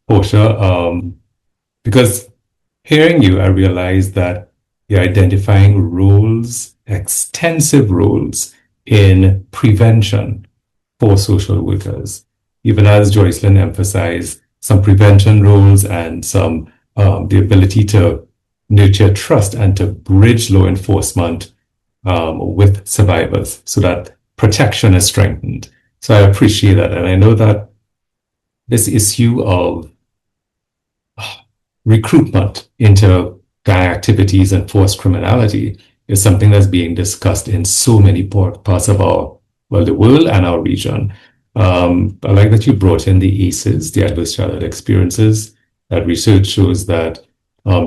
Portia, because hearing you, I realized that you're identifying roles, extensive roles in prevention for social workers. Even as Joycelyn emphasized, some prevention roles and some the ability to nurture trust and to bridge law enforcement with survivors so that protection is strengthened. So I appreciate that. And I know that this issue of recruitment into gang activities and forced criminality is something that's being discussed in so many parts of the world and our region. I like that you brought in the ACEs, the adverse childhood experiences. That research shows that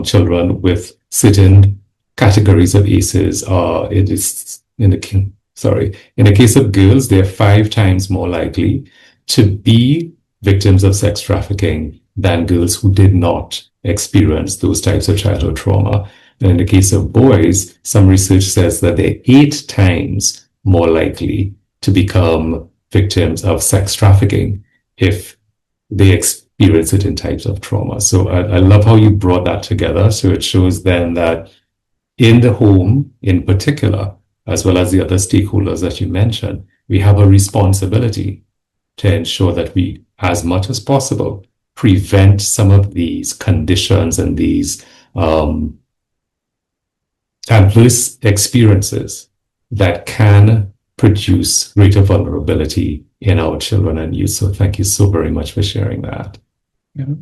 children with certain categories of ACEs in the case of girls, they're 5 times more likely to be victims of sex trafficking than girls who did not experience those types of childhood trauma. And in the case of boys, some research says that they're 8 times more likely to become victims of sex trafficking if they experience certain types of trauma. So I love how you brought that together. So it shows then that in the home in particular, as well as the other stakeholders that you mentioned, we have a responsibility to ensure that we, as much as possible, prevent some of these conditions and these adverse experiences that can produce greater vulnerability in our children and youth. So thank you so very much for sharing that. Yeah.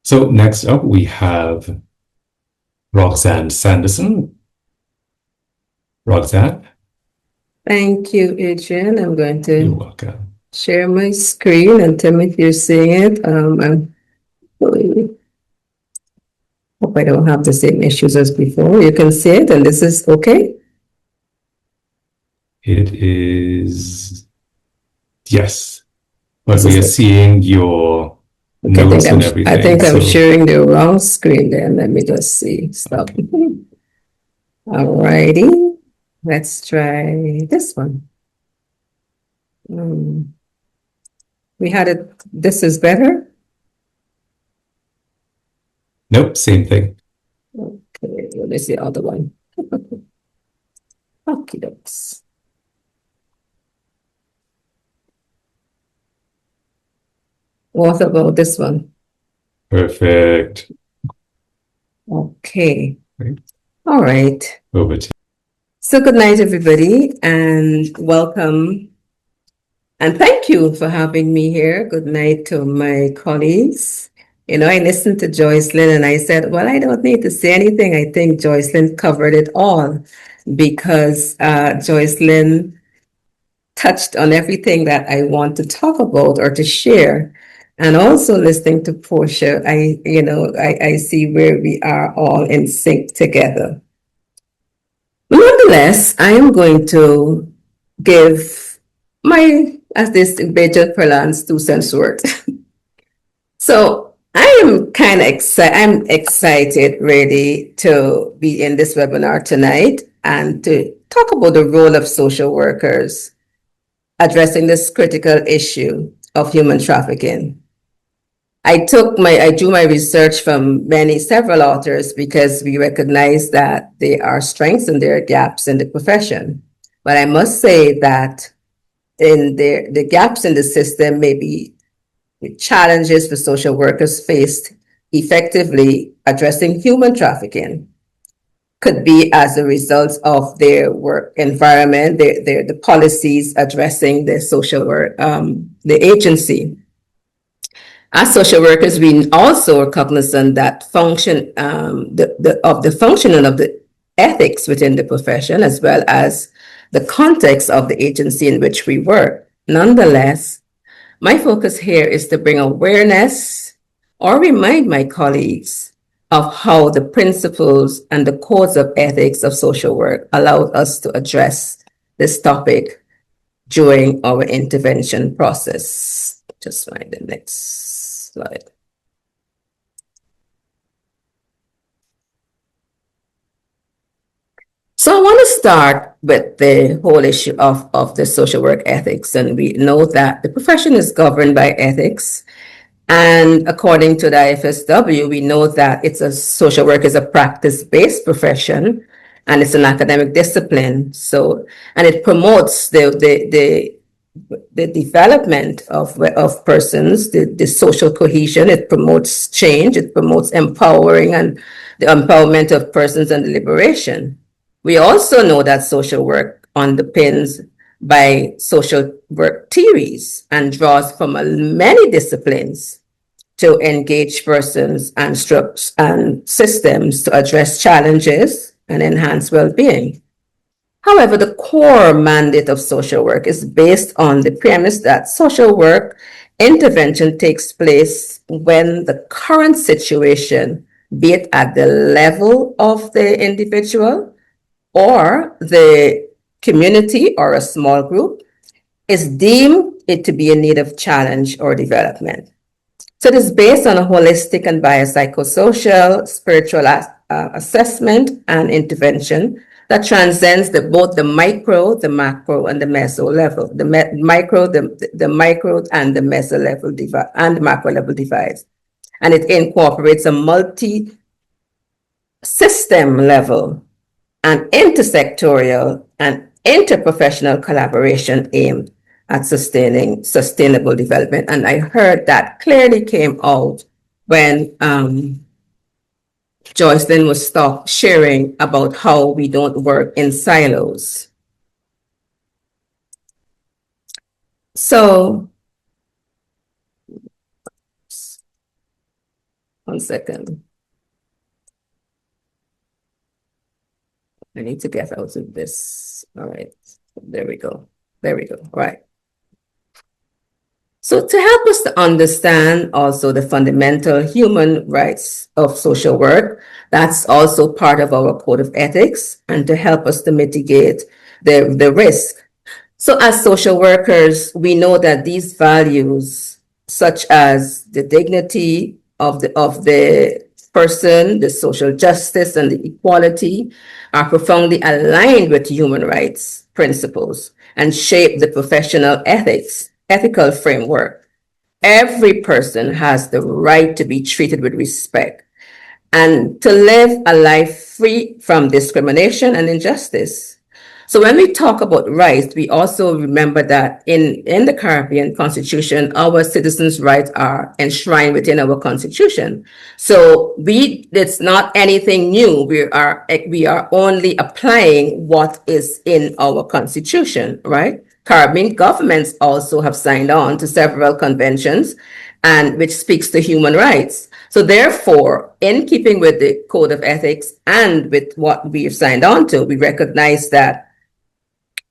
So next up, we have Roxanne Sanderson. Roxanne? Thank you, Adrian. I'm going You're to welcome. share my screen and tell me if you're seeing it. Hope I don't have the same issues as before. You can see it, and this is okay? It is, yes, but This we are is it. seeing your Okay, notes and everything. I think I'm so sharing the wrong screen there. Let me just see. Stop. Alrighty. Let's try this one. We had it. This is better. nope, same thing. Okay, let me see the other one. Okie dokes. What about this one? Perfect. Okay. Great. All right. Over to So good night, everybody, and welcome. And thank you for having me here. Good night to my colleagues. You know, I listened to Joycelyn and I said, well, I don't need to say anything. I think Joycelyn covered it all because Joycelyn touched on everything that I want to talk about or to share. And also listening to Portia, I see where we are all in sync together. Nonetheless, I am going to give my, as this Beja Perlans 2 cents worth. So I am kind of excited. I'm excited really to be in this webinar tonight and to talk about the role of social workers addressing this critical issue of human trafficking. I drew my research from several authors because we recognize that there are strengths and there are gaps in the profession. But I must say that the gaps in the system may be challenges for social workers faced effectively addressing human trafficking. Could be as a result of their work environment, the policies addressing the social work, the agency. As social workers, we also are cognizant that the functioning of the ethics within the profession, as well as the context of the agency in which we work. Nonetheless, my focus here is to bring awareness or remind my colleagues of how the principles and the codes of ethics of social work allow us to address this topic during our intervention process. Just find the next slide. So I want to start with the whole issue of the social work ethics. And we know that the profession is governed by ethics. And according to the IFSW, we know that social work is a practice-based profession and it's an academic discipline. So, and it promotes the development of persons, the social cohesion. It promotes change. It promotes empowering and the empowerment of persons and the liberation. We also know that social work underpins by social work theories and draws from many disciplines to engage persons and structures and systems to address challenges and enhance well-being. However, the core mandate of social work is based on the premise that social work intervention takes place when the current situation, be it at the level of the individual or the community or a small group, is deemed it to be in need of challenge or development. So it is based on a holistic and biopsychosocial, spiritual assessment and intervention that transcends both the micro, the macro, and the meso level. The micro and the meso level and the macro level divides. And it incorporates a multi-system level and intersectorial and interprofessional collaboration aimed at sustaining sustainable development. And I heard that clearly came out when Joycelyn was sharing about how we don't work in silos. So, one second. I need to get out of this. All right, there we go. There we go. All right. So to help us to understand also the fundamental human rights of social work, that's also part of our code of ethics, and to help us to mitigate the risk. So as social workers, we know that these values, such as the dignity of the person, the social justice and the equality, are profoundly aligned with human rights principles and shape the professional ethical framework. Every person has the right to be treated with respect and to live a life free from discrimination and injustice. So when we talk about rights, we also remember that in the Caribbean Constitution, our citizens' rights are enshrined within our Constitution. So it's not anything new. We are only applying what is in our Constitution, right? Caribbean governments also have signed on to several conventions and which speaks to human rights. So therefore, in keeping with the Code of Ethics and with what we've signed on to, we recognize that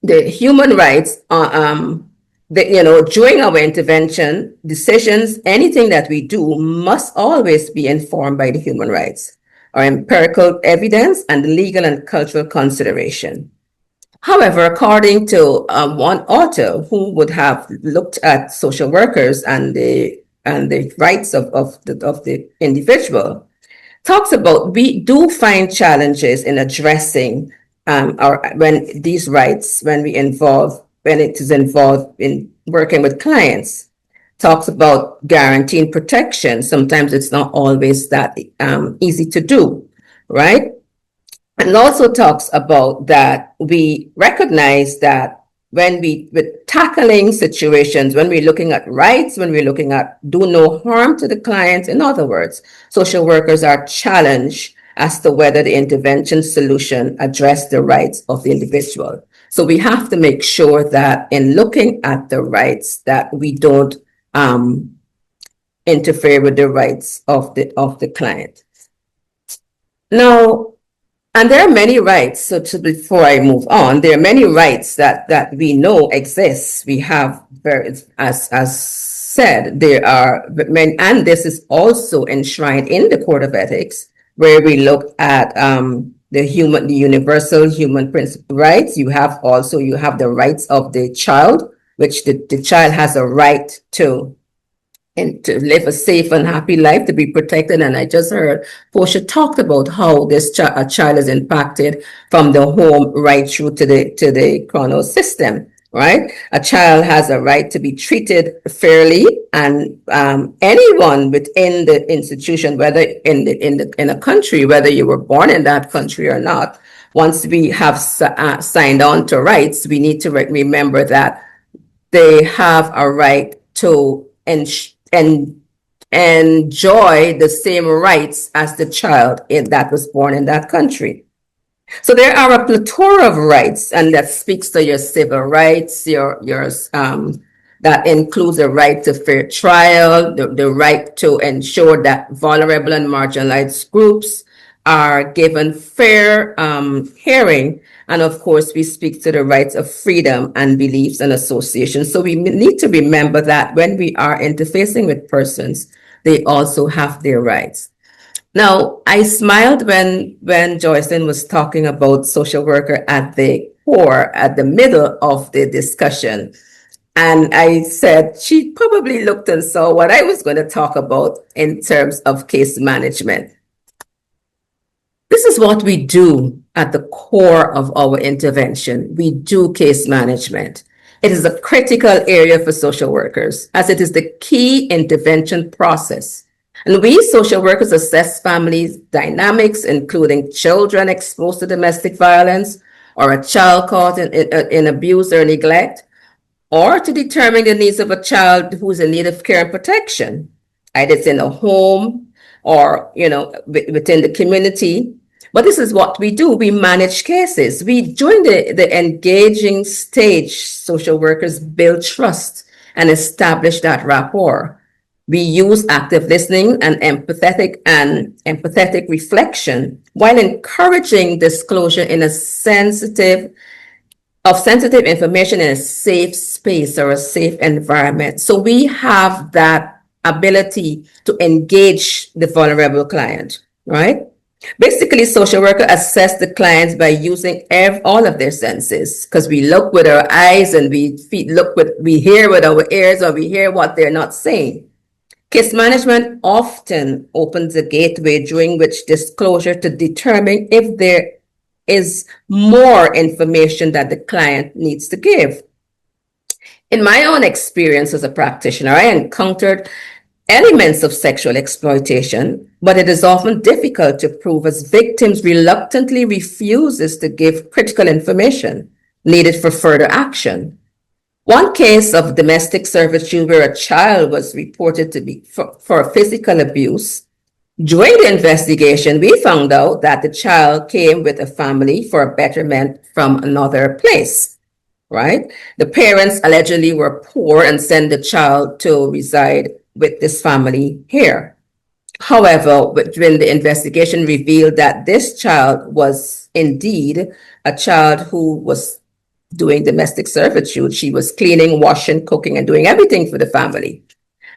the human rights during our intervention, decisions, anything that we do must always be informed by the human rights, or empirical evidence and legal and cultural consideration. However, according to one author who would have looked at social workers and the rights of the individual, talks about we do find challenges in addressing when it is involved in working with clients. Talks about guaranteeing protection. Sometimes it's not always that easy to do, right? And also talks about that we recognize that when with tackling situations, when we're looking at rights, when we're looking at do no harm to the clients, in other words, social workers are challenged as to whether the intervention solution address the rights of the individual. So we have to make sure that in looking at the rights that we don't interfere with the rights of the client. Now, and there are many rights. So before I move on, there are many rights that we know exist. We have, as said, there are many, and this is also enshrined in the Code of Ethics, where we look at the universal human principle rights. You have the rights of the child, which the child has a right to live a safe and happy life, to be protected. And I just heard Portia talked about how a child is impacted from the home right through to the chrono system. right? A child has a right to be treated fairly, and anyone within the institution, whether in a country, whether you were born in that country or not, once we have signed on to rights, we need to remember that they have a right to enjoy the same rights as the child that was born in that country. So there are a plethora of rights, and that speaks to your civil rights, that includes the right to fair trial, the right to ensure that vulnerable and marginalized groups are given fair hearing. And of course, we speak to the rights of freedom and beliefs and association. So we need to remember that when we are interfacing with persons, they also have their rights. Now, I smiled when Joycelyn was talking about social worker at the core, at the middle of the discussion. And I said she probably looked and saw what I was going to talk about in terms of case management. This is what we do at the core of our intervention. We do case management. It is a critical area for social workers, as it is the key intervention process. And we social workers assess families' dynamics, including children exposed to domestic violence, or a child caught in abuse or neglect, or to determine the needs of a child who's in need of care and protection, either it's in a home or within the community. But this is what we do. We manage cases. During the engaging stage, social workers build trust and establish that rapport. We use active listening and empathetic reflection while encouraging disclosure in a sensitive information in a safe space or a safe environment. So we have that ability to engage the vulnerable client, right? Basically, social worker assess the clients by using all of their senses, because we look with our eyes and we hear with our ears, or we hear what they're not saying. Case management often opens a gateway during which disclosure to determine if there is more information that the client needs to give. In my own experience as a practitioner, I encountered elements of sexual exploitation, but it is often difficult to prove as victims reluctantly refuses to give critical information needed for further action. One case of domestic servitude where a child was reported to be for physical abuse. During the investigation, we found out that the child came with a family for a betterment from another place, right? The parents allegedly were poor and sent the child to reside with this family here. However, when the investigation revealed that this child was indeed a child who was doing domestic servitude, she was cleaning, washing, cooking, and doing everything for the family.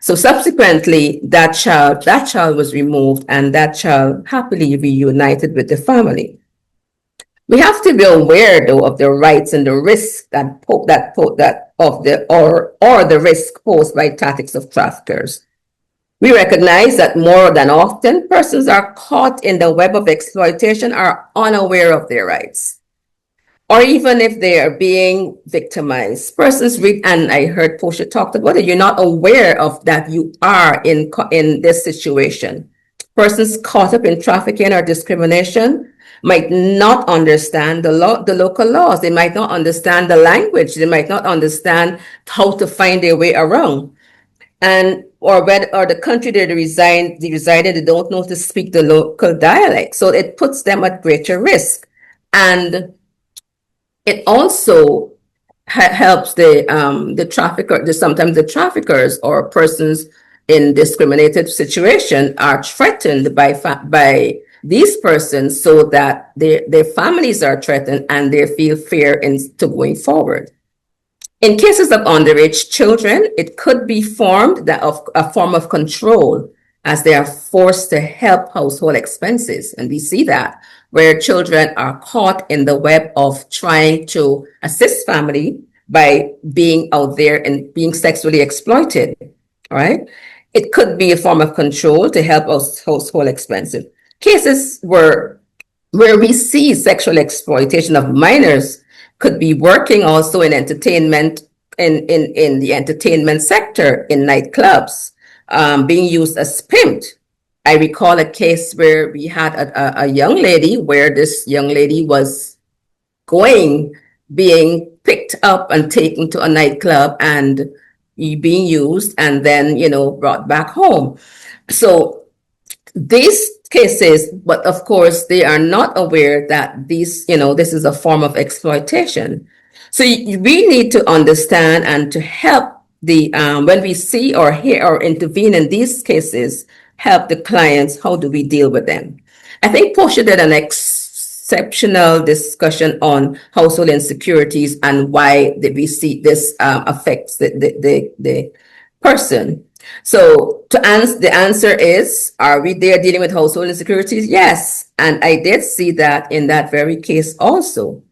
So subsequently, that child was removed, and that child happily reunited with the family. We have to be aware, though, of the rights and the risks the risk posed by tactics of traffickers. We recognize that more than often, persons are caught in the web of exploitation are unaware of their rights, or even if they are being victimized. Persons read, and I heard Portia talked about it, you're not aware of that you are in this situation. Persons caught up in trafficking or discrimination might not understand the local laws. They might not understand the language. They might not understand how to find their way around. Or the country they reside in, they don't know to speak the local dialect. So it puts them at greater risk. And it also helps the trafficker. Sometimes the traffickers or persons in discriminated situation are threatened by these persons, so that their families are threatened and they feel fear into going forward. In cases of underage children, it could be formed of a form of control, as they are forced to help household expenses. And we see that where children are caught in the web of trying to assist family by being out there and being sexually exploited, right? It could be a form of control to help household expenses. Cases where we see sexual exploitation of minors could be working also in entertainment, in the entertainment sector, in nightclubs, being used as pimped. I recall a case where we had a young lady where this young lady was being picked up and taken to a nightclub and being used and then, brought back home. So these cases, but of course, they are not aware that this is a form of exploitation. So we need to understand and to help when we see or hear or intervene in these cases, help the clients. How do we deal with them? I think Portia did an exceptional discussion on household insecurities and why we see this affects the person. So the answer is, are we there dealing with household insecurities? Yes. And I did see that in that very case also,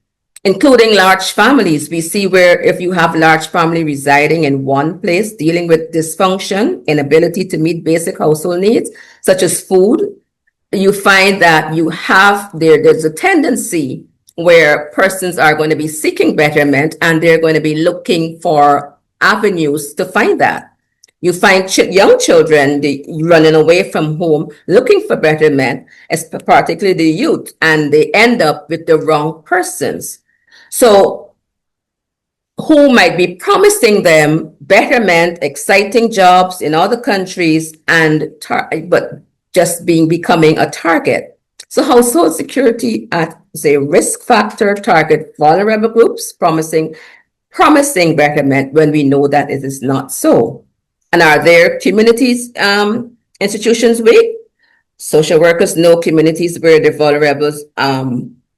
including large families. We see where if you have large family residing in one place, dealing with dysfunction, inability to meet basic household needs, such as food, you find that there's a tendency where persons are going to be seeking betterment and they're going to be looking for avenues to find that. You find young children running away from home, looking for betterment, particularly the youth, and they end up with the wrong persons. So who might be promising them betterment, exciting jobs in other countries, but just becoming a target. So household security as a risk factor target vulnerable groups, promising betterment when we know that it is not so. And are there communities, institutions weak? Social workers know communities where the vulnerables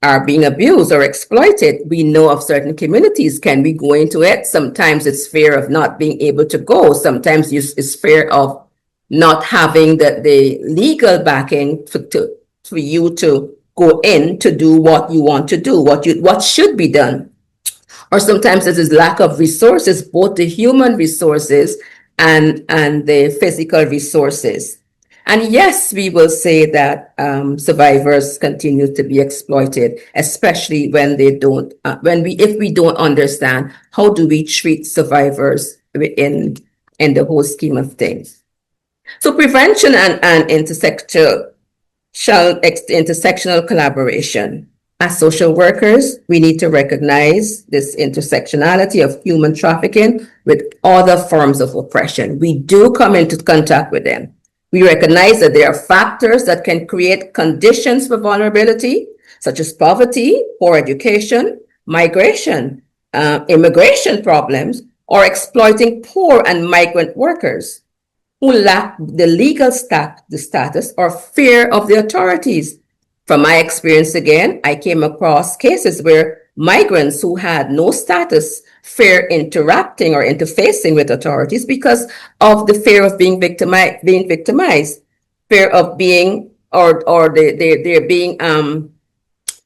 are being abused or exploited. We know of certain communities. Can we go into it? Sometimes it's fear of not being able to go. Sometimes it's fear of not having the legal backing for you to go in to do what you want to do, what should be done. Or sometimes it is lack of resources, both the human resources and the physical resources. And yes, we will say that survivors continue to be exploited, especially when if we don't understand how do we treat survivors in the whole scheme of things. So prevention and intersectional collaboration. As social workers, we need to recognize this intersectionality of human trafficking with other forms of oppression. We do come into contact with them. We recognize that there are factors that can create conditions for vulnerability, such as poverty, poor education, migration, immigration problems, or exploiting poor and migrant workers who lack the legal status or fear of the authorities. From my experience again, I came across cases where migrants who had no status fear interacting or interfacing with authorities because of the fear of being victimized, fear of being they're being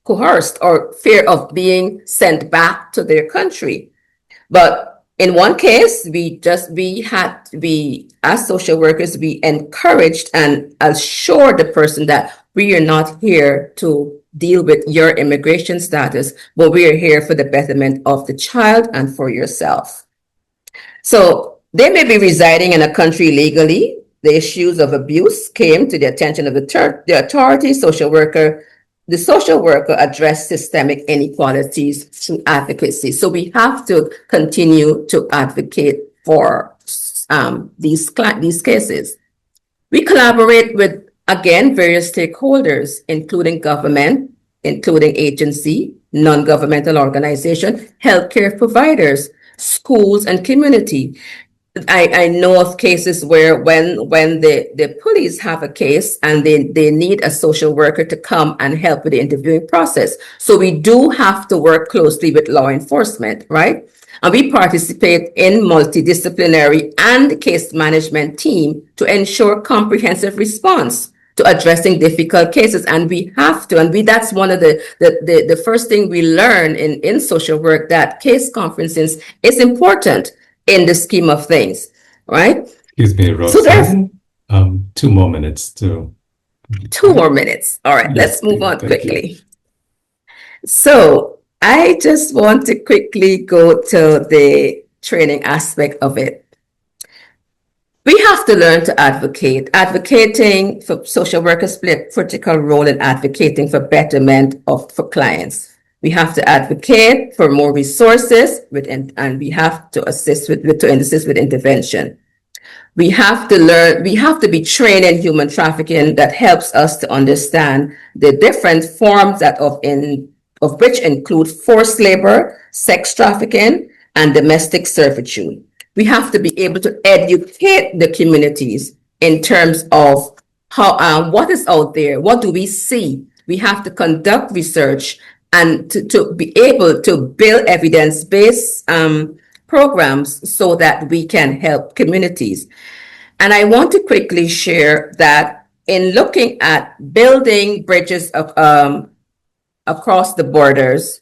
coerced, or fear of being sent back to their country. But in one case, as social workers, we encouraged and assured the person that we are not here to deal with your immigration status, but we are here for the betterment of the child and for yourself. So they may be residing in a country legally. The issues of abuse came to the attention of the authority, the social worker addressed systemic inequalities through advocacy. So we have to continue to advocate for these cases. We collaborate with, again, various stakeholders, including government, including agency, non-governmental organization, healthcare providers, schools, and community. I know of cases where when the police have a case and they need a social worker to come and help with the interviewing process. So we do have to work closely with law enforcement, right? And we participate in multidisciplinary and case management team to ensure comprehensive response to addressing difficult cases. And we have to, that's one of the first thing we learn in social work, that case conferences is important in the scheme of things, right? Excuse me, Roxanne. So 2 more minutes to... 2 more minutes. All right, yes, let's move on thank quickly. you. So I just want to quickly go to the training aspect of it. We have to learn to advocate. Advocating for social workers play a critical role in advocating for betterment for clients. We have to advocate for more resources and we have to assist with intervention. We have to learn, we have to be trained in human trafficking that helps us to understand the different forms of which include forced labor, sex trafficking, and domestic servitude. We have to be able to educate the communities in terms of how what is out there, what do we see. We have to conduct research and to be able to build evidence-based programs so that we can help communities. And I want to quickly share that in looking at building bridges across the borders,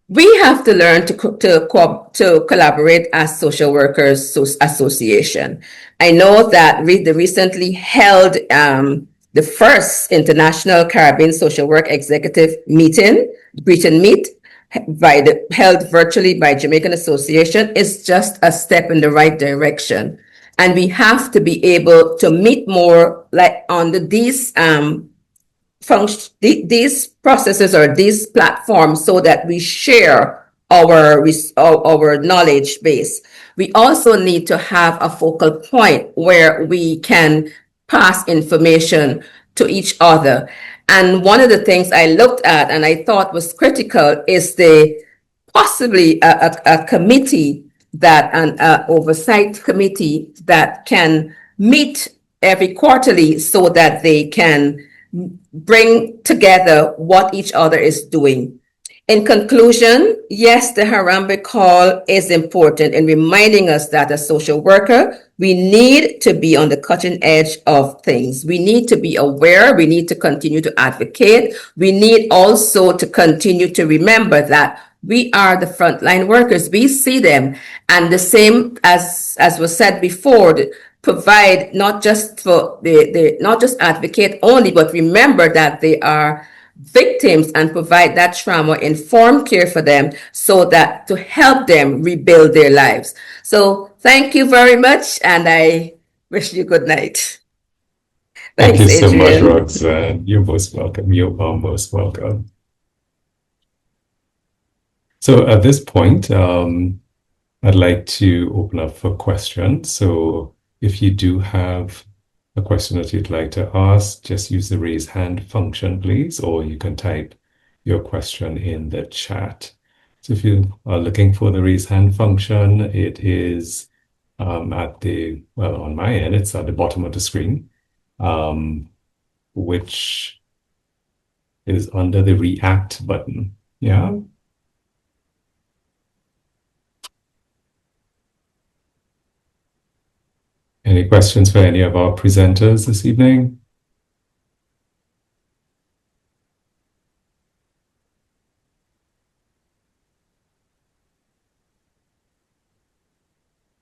we have to learn to collaborate as social workers association. I know that the recently held the first International Caribbean Social Work Executive meeting, Britain Meet, held virtually by Jamaican Association, is just a step in the right direction. And we have to be able to meet more like on these processes or these platforms so that we share our knowledge base. We also need to have a focal point where we can pass information to each other. And one of the things I looked at and I thought was critical is possibly a committee that an oversight committee that can meet every quarterly so that they can bring together what each other is doing. In conclusion, yes, the Harambee call is important in reminding us that as social worker, we need to be on the cutting edge of things. We need to be aware. We need to continue to advocate. We need also to continue to remember that we are the frontline workers. We see them. And the same as was said before, provide not just for not just advocate only, but remember that they are victims and provide that trauma-informed care for them so that to help them rebuild their lives. So thank you very much, and I wish you good night. Thank Thanks, you so much, Adrian. Roxanne. You're most welcome. You are most welcome. So at this point, I'd like to open up for questions. So if you do have a question that you'd like to ask, just use the raise hand function, please, or you can type your question in the chat. So if you are looking for the raise hand function, it is on my end, it's at the bottom of the screen, which is under the react button. Yeah. Any questions for any of our presenters this evening?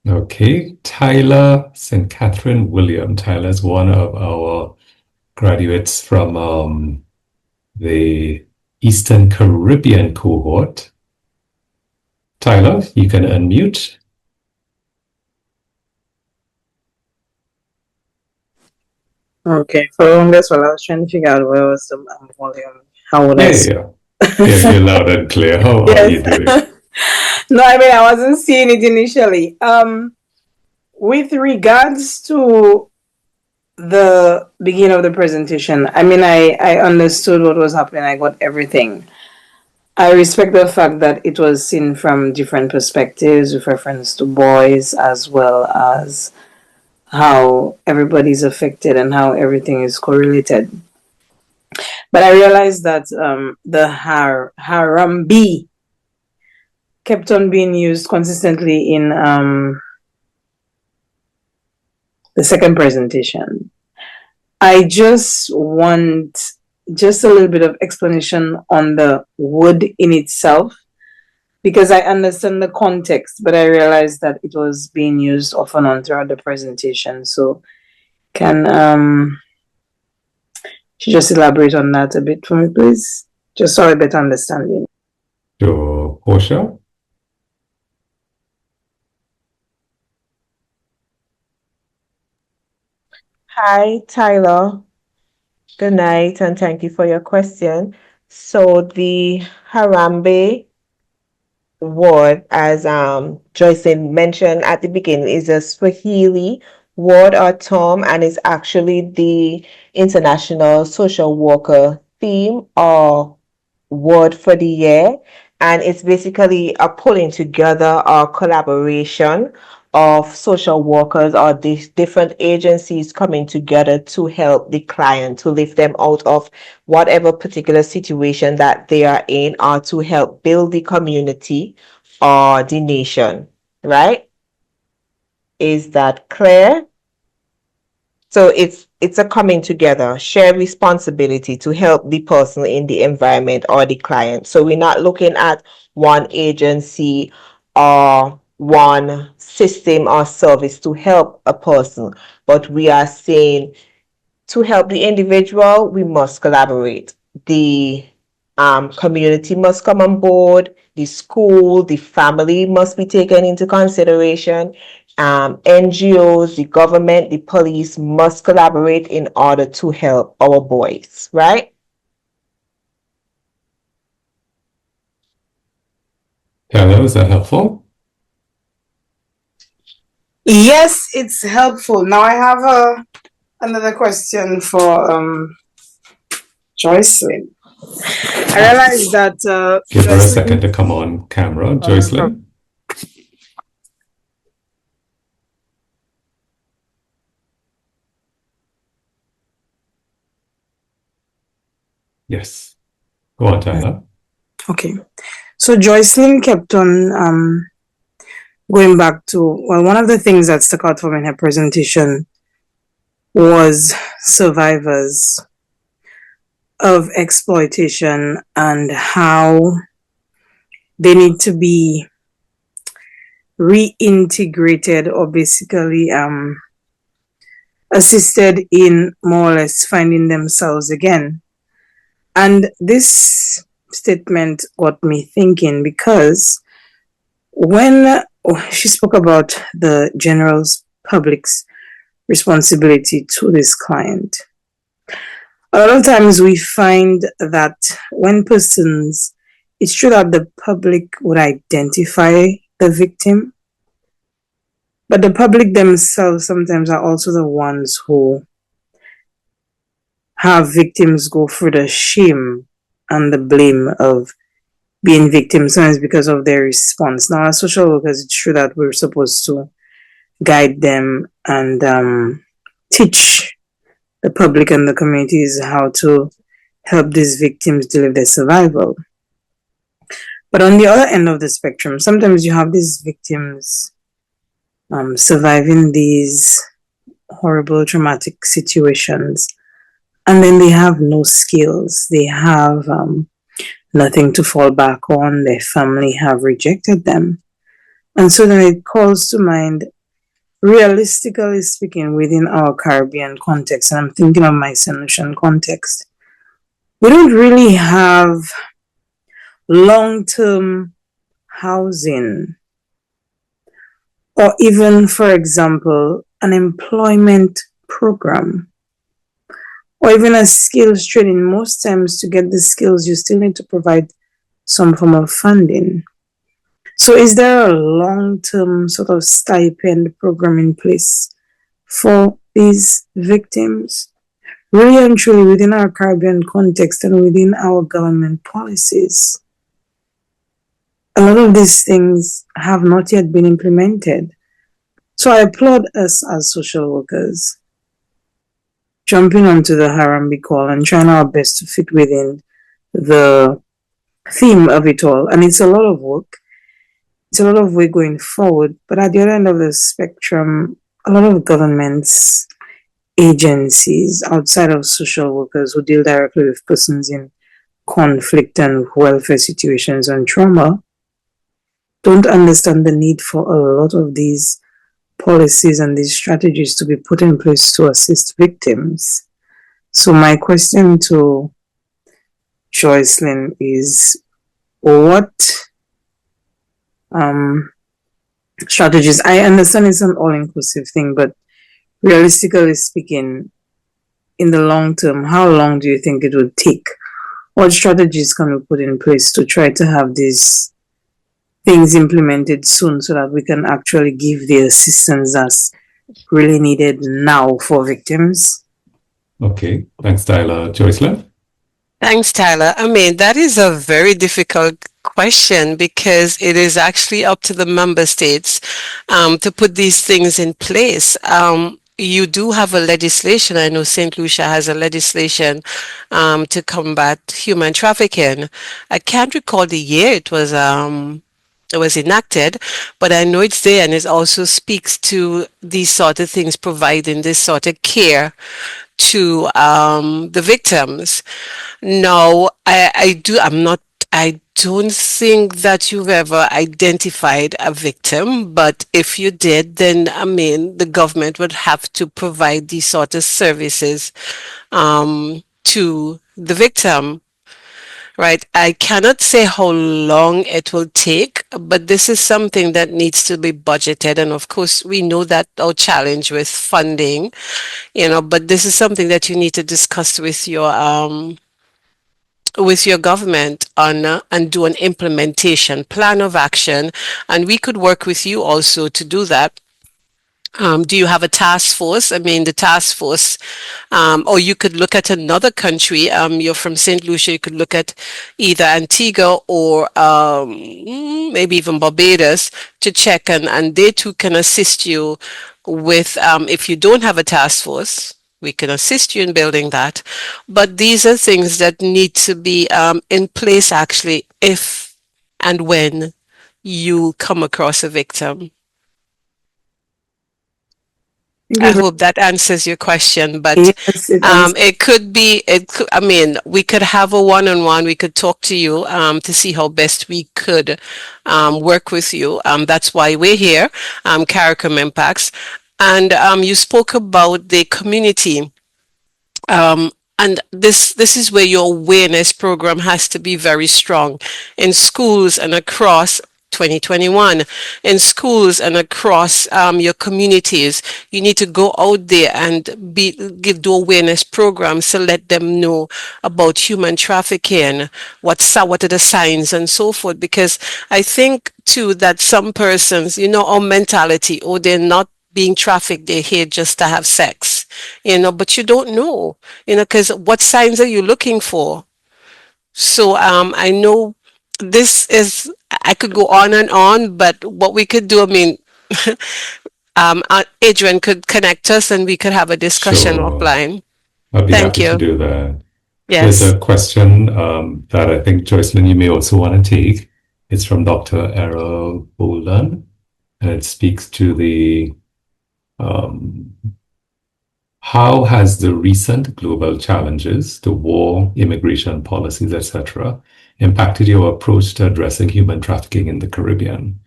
Okay, Tyler St. Catherine William. Tyler is one of our graduates from the Eastern Caribbean cohort. Tyler, you can unmute. Okay, for the longest while I was trying to figure out where was the volume. How would I Yeah. Yes, you're loud and clear. How are you doing? No, I mean I wasn't seeing it initially. With regards to the beginning of the presentation, I mean I understood what was happening, I got everything. I respect the fact that it was seen from different perspectives with reference to boys as well as how everybody's affected and how everything is correlated. But I realized that the Harambee kept on being used consistently in the second presentation. I just want just a little bit of explanation on the word in itself, because I understand the context, but I realized that it was being used off and on throughout the presentation. So can she just elaborate on that a bit for me, please? Just so I better understanding. to Portia. Hi, Tyler. Good night, and thank you for your question. So the Harambee word, as Joycelyn mentioned at the beginning, is a Swahili word or term, and is actually the International Social Worker theme or word for the year. And it's basically a pulling together or collaboration of social workers or these different agencies coming together to help the client, to lift them out of whatever particular situation that they are in, or to help build the community or the nation, right? Is that clear? So it's a coming together, share responsibility to help the person in the environment or the client. So we're not looking at one agency or one system or service to help a person, but we are saying to help the individual, we must collaborate. The community must come on board. The school, the family must be taken into consideration. NGOs, the government, the police must collaborate in order to help our boys, right? Hello, is that helpful? Yes, it's helpful. Now I have another question for Joycelyn. I realize that Give her a second to come on camera, Joycelyn. Yes. Go on, Tyler. Okay. So Joycelyn kept on going back to, well, one of the things that stuck out for me in her presentation was survivors of exploitation and how they need to be reintegrated or basically assisted in more or less finding themselves again. And this statement got me thinking, because when she spoke about the general public's responsibility to this client, a lot of times we find that when persons, it's true that the public would identify the victim, but the public themselves sometimes are also the ones who have victims go through the shame and the blame of being victims, sometimes because of their response. Now, as social workers, it's true that we're supposed to guide them and teach the public and the communities how to help these victims deliver their survival. But on the other end of the spectrum, sometimes you have these victims surviving these horrible, traumatic situations, and then they have no skills. They have nothing to fall back on. Their family have rejected them. And so then it calls to mind, realistically speaking, within our Caribbean context, and I'm thinking of my St. Lucian context, we don't really have long-term housing, or even, for example, an employment program, or even a skills training. Most times to get the skills, you still need to provide some form of funding. So is there a long-term sort of stipend program in place for these victims? Really and truly, within our Caribbean context and within our government policies, a lot of these things have not yet been implemented. So I applaud us as social workers jumping onto the Harambee call and trying our best to fit within the theme of it all. And it's a lot of work. It's a lot of way going forward. But at the other end of the spectrum, a lot of governments, agencies outside of social workers who deal directly with persons in conflict and welfare situations and trauma don't understand the need for a lot of these policies and these strategies to be put in place to assist victims. So my question to Joycelyn is, what strategies? I understand it's an all-inclusive thing, but realistically speaking, in the long term, how long do you think it would take? What strategies can we put in place to try to have these things implemented soon so that we can actually give the assistance that's really needed now for victims? Okay, thanks, Tyler. Joycelyn? Thanks, Tyler. I mean, that is a very difficult question because it is actually up to the member states to put these things in place. You do have a legislation. I know St. Lucia has a legislation to combat human trafficking. I can't recall the year it was enacted, but I know it's there, and it also speaks to these sort of things, providing this sort of care to the victims. No, I don't think that you've ever identified a victim, but if you did, then I mean, the government would have to provide these sort of services to the victim. Right. I cannot say how long it will take, but this is something that needs to be budgeted. And of course, we know that our challenge with funding, but this is something that you need to discuss with your government on and do an implementation plan of action. And we could work with you also to do that. Do you have a task force? I mean, the task force, or you could look at another country. You're from St. Lucia, you could look at either Antigua or maybe even Barbados to check, and they too can assist you with, if you don't have a task force, we can assist you in building that. But these are things that need to be in place actually if and when you come across a victim. I hope that answers your question, but Yes, it does. it could be, I mean, we could have a one-on-one, we could talk to you to see how best we could work with you. That's why we're here, CARICOM IMPACS. And you spoke about the community. And this is where your awareness program has to be very strong in schools and across 2021 in schools and across your communities. You need to go out there and do awareness programs to let them know about human trafficking, what are the signs and so forth. Because I think too that some persons, our mentality, they're not being trafficked, they're here just to have sex, but you don't know, because what signs are you looking for? So I know I could go on and on, but what we could do, I mean, Adrian could connect us and we could have a discussion Sure. offline. I'd be Thank happy you. to do that. Yes. There's a question that I think, Joycelyn, you may also want to take. It's from Dr. Errol Bolden, and it speaks to the how has the recent global challenges to war, immigration policies, etc., impacted your approach to addressing human trafficking in the Caribbean?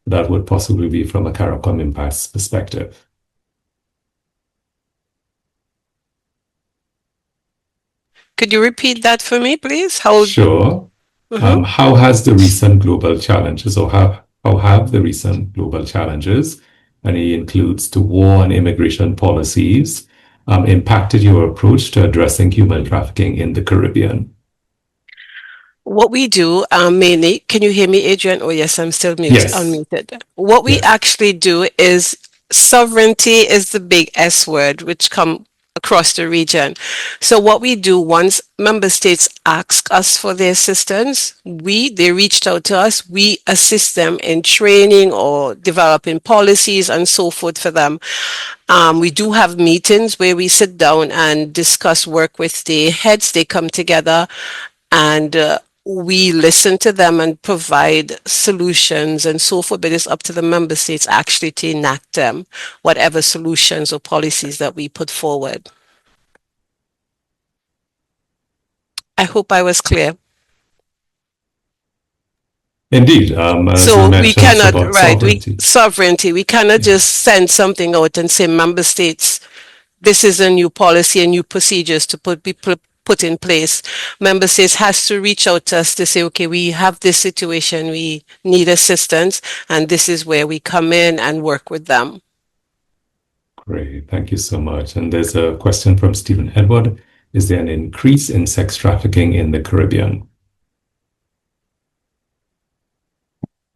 That would possibly be from a CARICOM IMPACS perspective. Could you repeat that for me, please? Sure. How has the recent global challenges, or how have the recent global challenges, and it includes to war and immigration policies, impacted your approach to addressing human trafficking in the Caribbean? What we do mainly, can you hear me, Adrian? Oh, yes, I'm still unmuted. What we actually do is sovereignty is the big S word, which come across the region. So what we do, once member states ask us for their assistance, they reached out to us, we assist them in training or developing policies and so forth for them. We do have meetings where we sit down and discuss work with the heads. They come together and we listen to them and provide solutions and so forth, but it's up to the member states actually to enact them, whatever solutions or policies that we put forward. I hope I was clear. Indeed. As So you we cannot, about sovereignty. We cannot just send something out and say, member states, this is a new policy and new procedures to be put in place. Member states has to reach out to us to say, okay, we have this situation, we need assistance, and this is where we come in and work with them. Great, thank you so much. And there's a question from Stephen Edward. Is there an increase in sex trafficking in the Caribbean?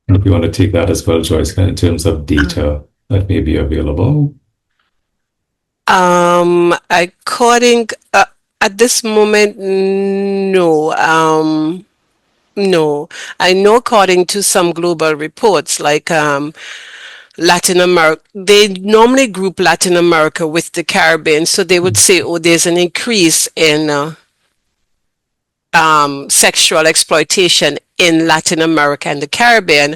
And if you want to take that as well, Joyce, in terms of data that may be available. According at this moment, no. No. I know according to some global reports, like Latin America, they normally group Latin America with the Caribbean, so they would say, oh, there's an increase in sexual exploitation in Latin America and the Caribbean.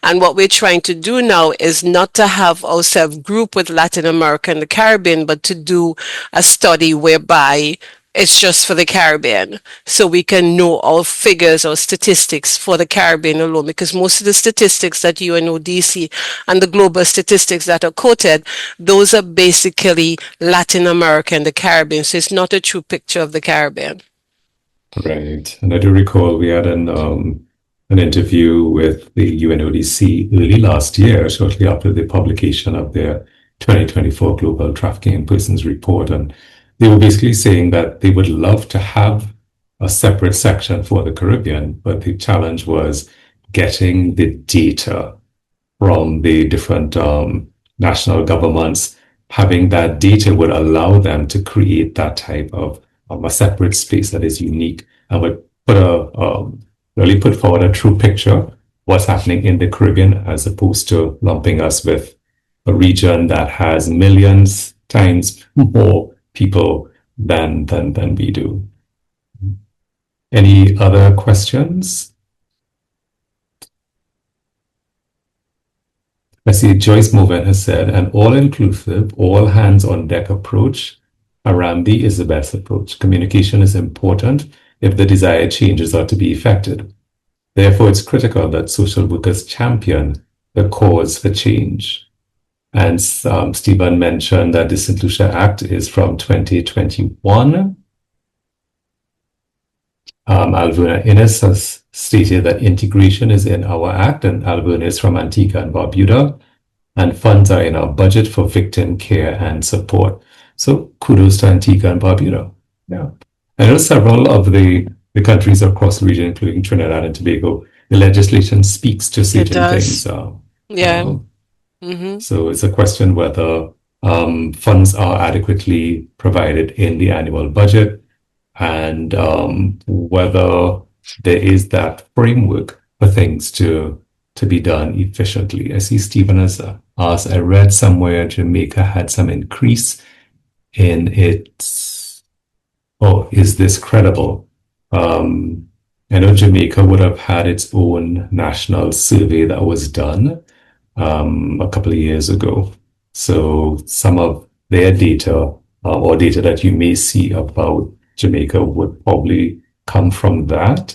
And what we're trying to do now is not to have ourselves group with Latin America and the Caribbean, but to do a study whereby it's just for the Caribbean, so we can know our figures or statistics for the Caribbean alone, because most of the statistics that UNODC and the global statistics that are quoted, those are basically Latin America and the Caribbean, so it's not a true picture of the Caribbean. Right. And I do recall we had an interview with the UNODC early last year, shortly after the publication of their 2024 Global Trafficking in Persons report. And they were basically saying that they would love to have a separate section for the Caribbean, but the challenge was getting the data from the different national governments. Having that data would allow them to create that type of a separate space that is unique and would really put forward a true picture what's happening in the Caribbean, as opposed to lumping us with a region that has millions times more people than we do. Any other questions? I see Joyce Moven has said, an all-inclusive, all-hands-on-deck approach, Harambee is the best approach. Communication is important if the desired changes are to be effected. Therefore, it's critical that social workers champion the cause for change. And Stephen mentioned that the St. Lucia Act is from 2021. Alverna Innes has stated that integration is in our act, and Alverna is from Antigua and Barbuda, and funds are in our budget for victim care and support. So kudos to Antigua and Barbuda. Yeah. I know several of the countries across the region, including Trinidad and Tobago, the legislation speaks to certain things. Yeah. So it's a question whether funds are adequately provided in the annual budget, and whether there is that framework for things to be done efficiently. I see Stephen has asked, I read somewhere Jamaica had some increase in its, is this credible? I know Jamaica would have had its own national survey that was done a couple of years ago. So some of their data or data that you may see about Jamaica would probably come from that.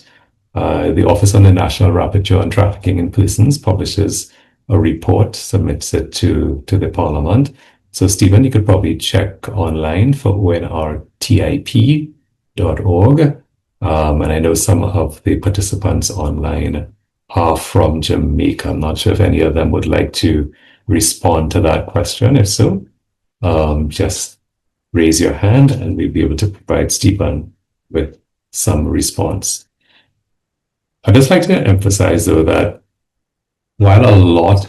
The Office on the National Rapporteur on Trafficking in Persons publishes a report, submits it to the Parliament. So Stephen, you could probably check online for onrtip.org. And I know some of the participants online are from Jamaica. I'm not sure if any of them would like to respond to that question. If so, just raise your hand and we'll be able to provide Stephen with some response. I'd just like to emphasize, though, that while a lot,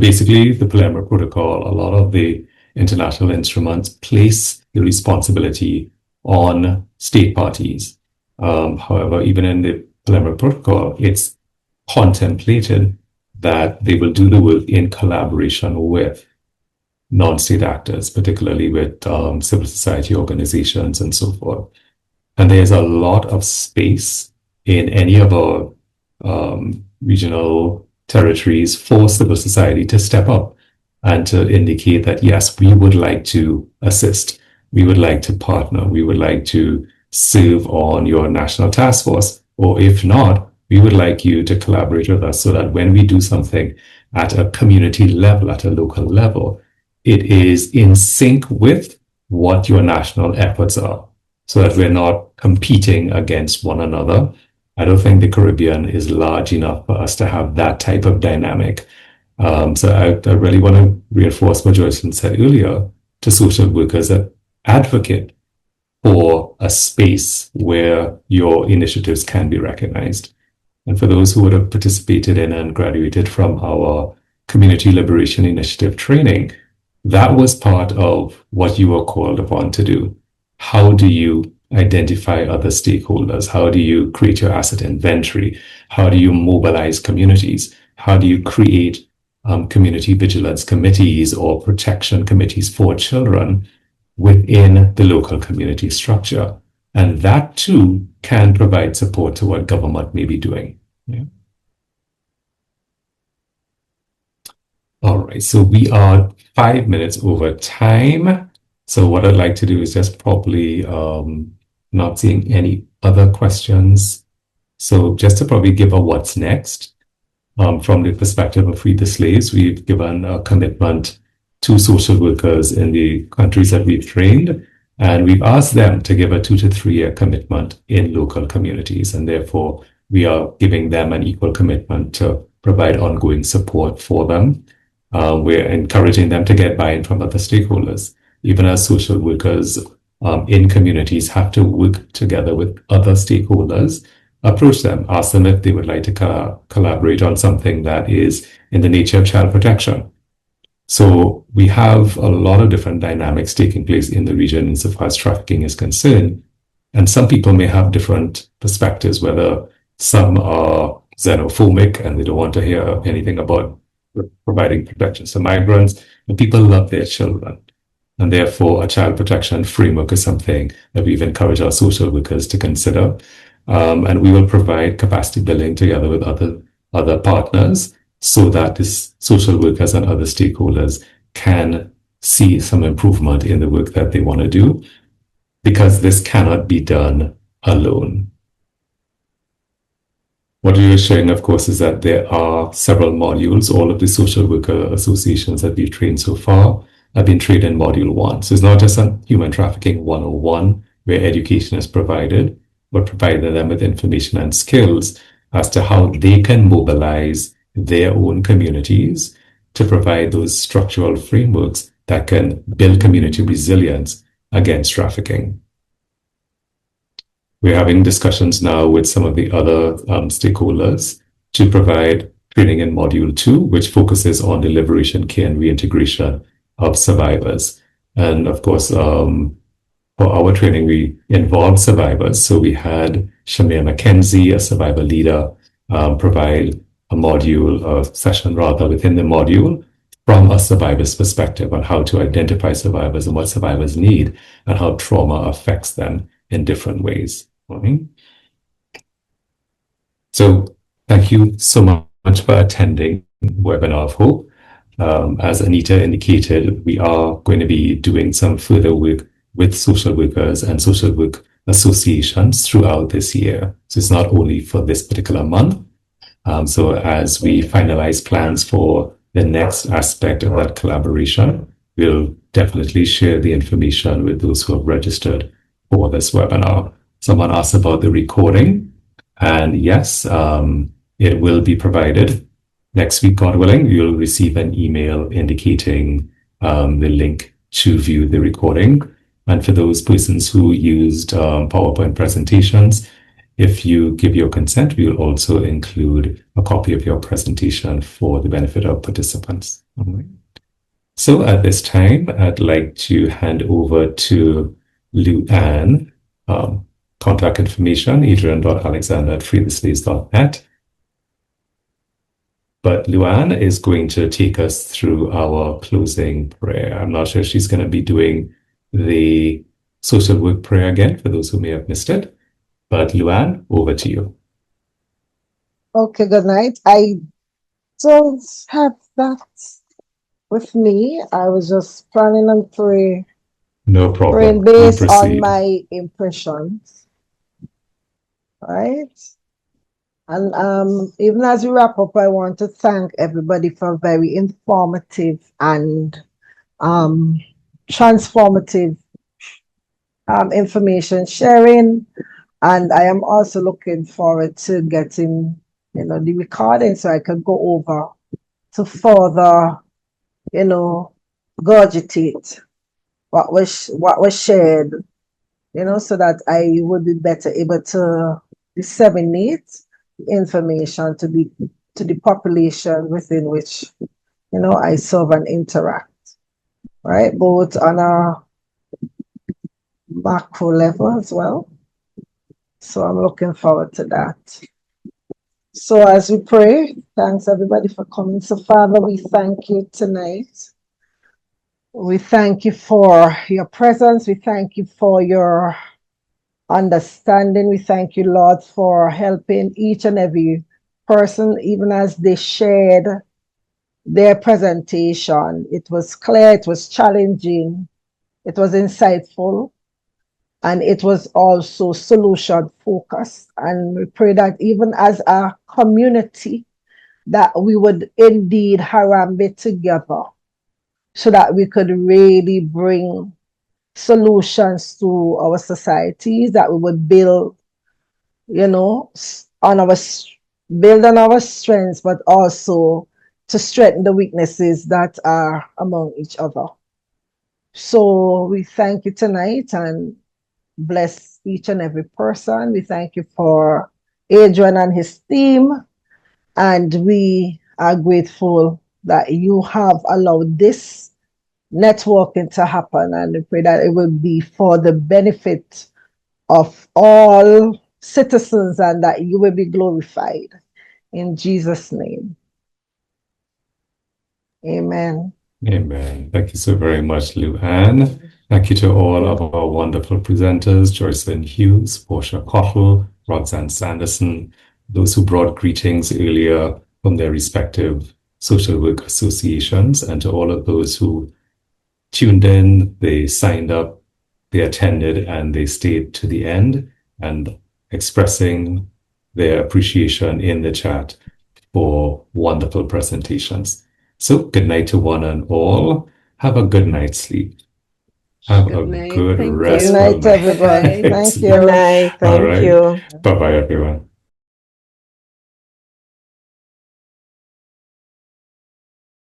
basically the Palermo Protocol, a lot of the international instruments place the responsibility on state parties. However, even in the Palermo Protocol, it's contemplated that they will do the work in collaboration with non-state actors, particularly with civil society organizations and so forth. And there's a lot of space in any of our regional territories for civil society to step up and to indicate that, yes, we would like to assist, we would like to partner, we would like to serve on your national task force, or if not, we would like you to collaborate with us so that when we do something at a community level, at a local level, it is in sync with what your national efforts are. so that we're not competing against one another. I don't think the Caribbean is large enough for us to have that type of dynamic. So I really want to reinforce what Joycelyn said earlier to social workers that advocate for a space where your initiatives can be recognized. And for those who would have participated in and graduated from our Community Liberation Initiative training, that was part of what you were called upon to do. How do you identify other stakeholders? How do you create your asset inventory? How do you mobilize communities? How do you create community vigilance committees or protection committees for children within the local community structure? And that too can provide support to what government may be doing. Yeah. All right, so we are 5 minutes over time. So what I'd like to do is just probably not seeing any other questions. So just to probably give a what's next. From the perspective of Free the Slaves, we've given a commitment to social workers in the countries that we've trained, and we've asked them to give a 2 to 3 year commitment in local communities. And therefore, we are giving them an equal commitment to provide ongoing support for them. We're encouraging them to get buy-in from other stakeholders. Even as social workers in communities have to work together with other stakeholders, approach them, ask them if they would like to collaborate on something that is in the nature of child protection. So we have a lot of different dynamics taking place in the region insofar as trafficking is concerned. And some people may have different perspectives, whether some are xenophobic and they don't want to hear anything about providing protection to migrants, and people love their children. And therefore, a child protection framework is something that we've encouraged our social workers to consider. And we will provide capacity building together with other partners so that these social workers and other stakeholders can see some improvement in the work that they want to do, because this cannot be done alone. What we are sharing, of course, is that there are several modules. All of the social worker associations that we've trained so far have been trained in Module 1. So it's not just a Human Trafficking 101 where education is provided, but providing them with information and skills as to how they can mobilize their own communities to provide those structural frameworks that can build community resilience against trafficking. We're having discussions now with some of the other stakeholders to provide training in Module 2, which focuses on the liberation, care, and reintegration of survivors. And of course, for our training, we involved survivors. So we had Shamir McKenzie, a survivor leader, provide a session within the module from a survivor's perspective on how to identify survivors and what survivors need and how trauma affects them in different ways. Okay. So thank you so much for attending Webinar of Hope. As Anita indicated, we are going to be doing some further work with social workers and social work associations throughout this year. So it's not only for this particular month. So as we finalize plans for the next aspect of that collaboration, we'll definitely share the information with those who have registered for this webinar. Someone asked about the recording, and yes, it will be provided. Next week, God willing, you'll receive an email indicating the link to view the recording. And for those persons who used PowerPoint presentations, if you give your consent, we will also include a copy of your presentation for the benefit of participants. All right. So at this time, I'd like to hand over to Luann. Contact information, adrian.alexander@freetheslaves.net. But Luann is going to take us through our closing prayer. I'm not sure if she's going to be doing the social work prayer again for those who may have missed it. But Luann, over to you. Okay, good night. I don't have that with me. I was just planning on praying. No problem. Praying based on my impressions. Right? And even as we wrap up, I want to thank everybody for very informative and transformative information sharing. And I am also looking forward to getting, the recording so I can go over to further, regurgitate what was shared, so that I would be better able to disseminate information to the population within which, I serve and interact, right? Both on a macro level as well. So I'm looking forward to that. So as we pray, thanks everybody for coming. So Father, we thank you tonight. We thank you for your presence. We thank you for your understanding. We thank you, Lord, for helping each and every person, even as they shared their presentation. It was clear, it was challenging, it was insightful, and it was also solution focused. And we pray that even as a community, that we would indeed Harambee together so that we could really bring solutions to our societies, that we would build, on our strengths, but also to strengthen the weaknesses that are among each other. So we thank you tonight and bless each and every person. We thank you for Adrian and his team, and we are grateful that you have allowed this networking to happen, and we pray that it will be for the benefit of all citizens and that you will be glorified. In Jesus' name. Amen. Amen. Thank you so very much, Lou-Anne. Thank you to all of our wonderful presenters, Joycelyn Hughes, Portia Cottle, Roxanne Sanderson, those who brought greetings earlier from their respective social work associations, and to all of those who tuned in, they signed up, they attended, and they stayed to the end, and expressing their appreciation in the chat for wonderful presentations. So good night to one and all. Have a good night's sleep. Have a good restful night, everybody. Thank you. Good night. Thank you. Bye-bye, everyone.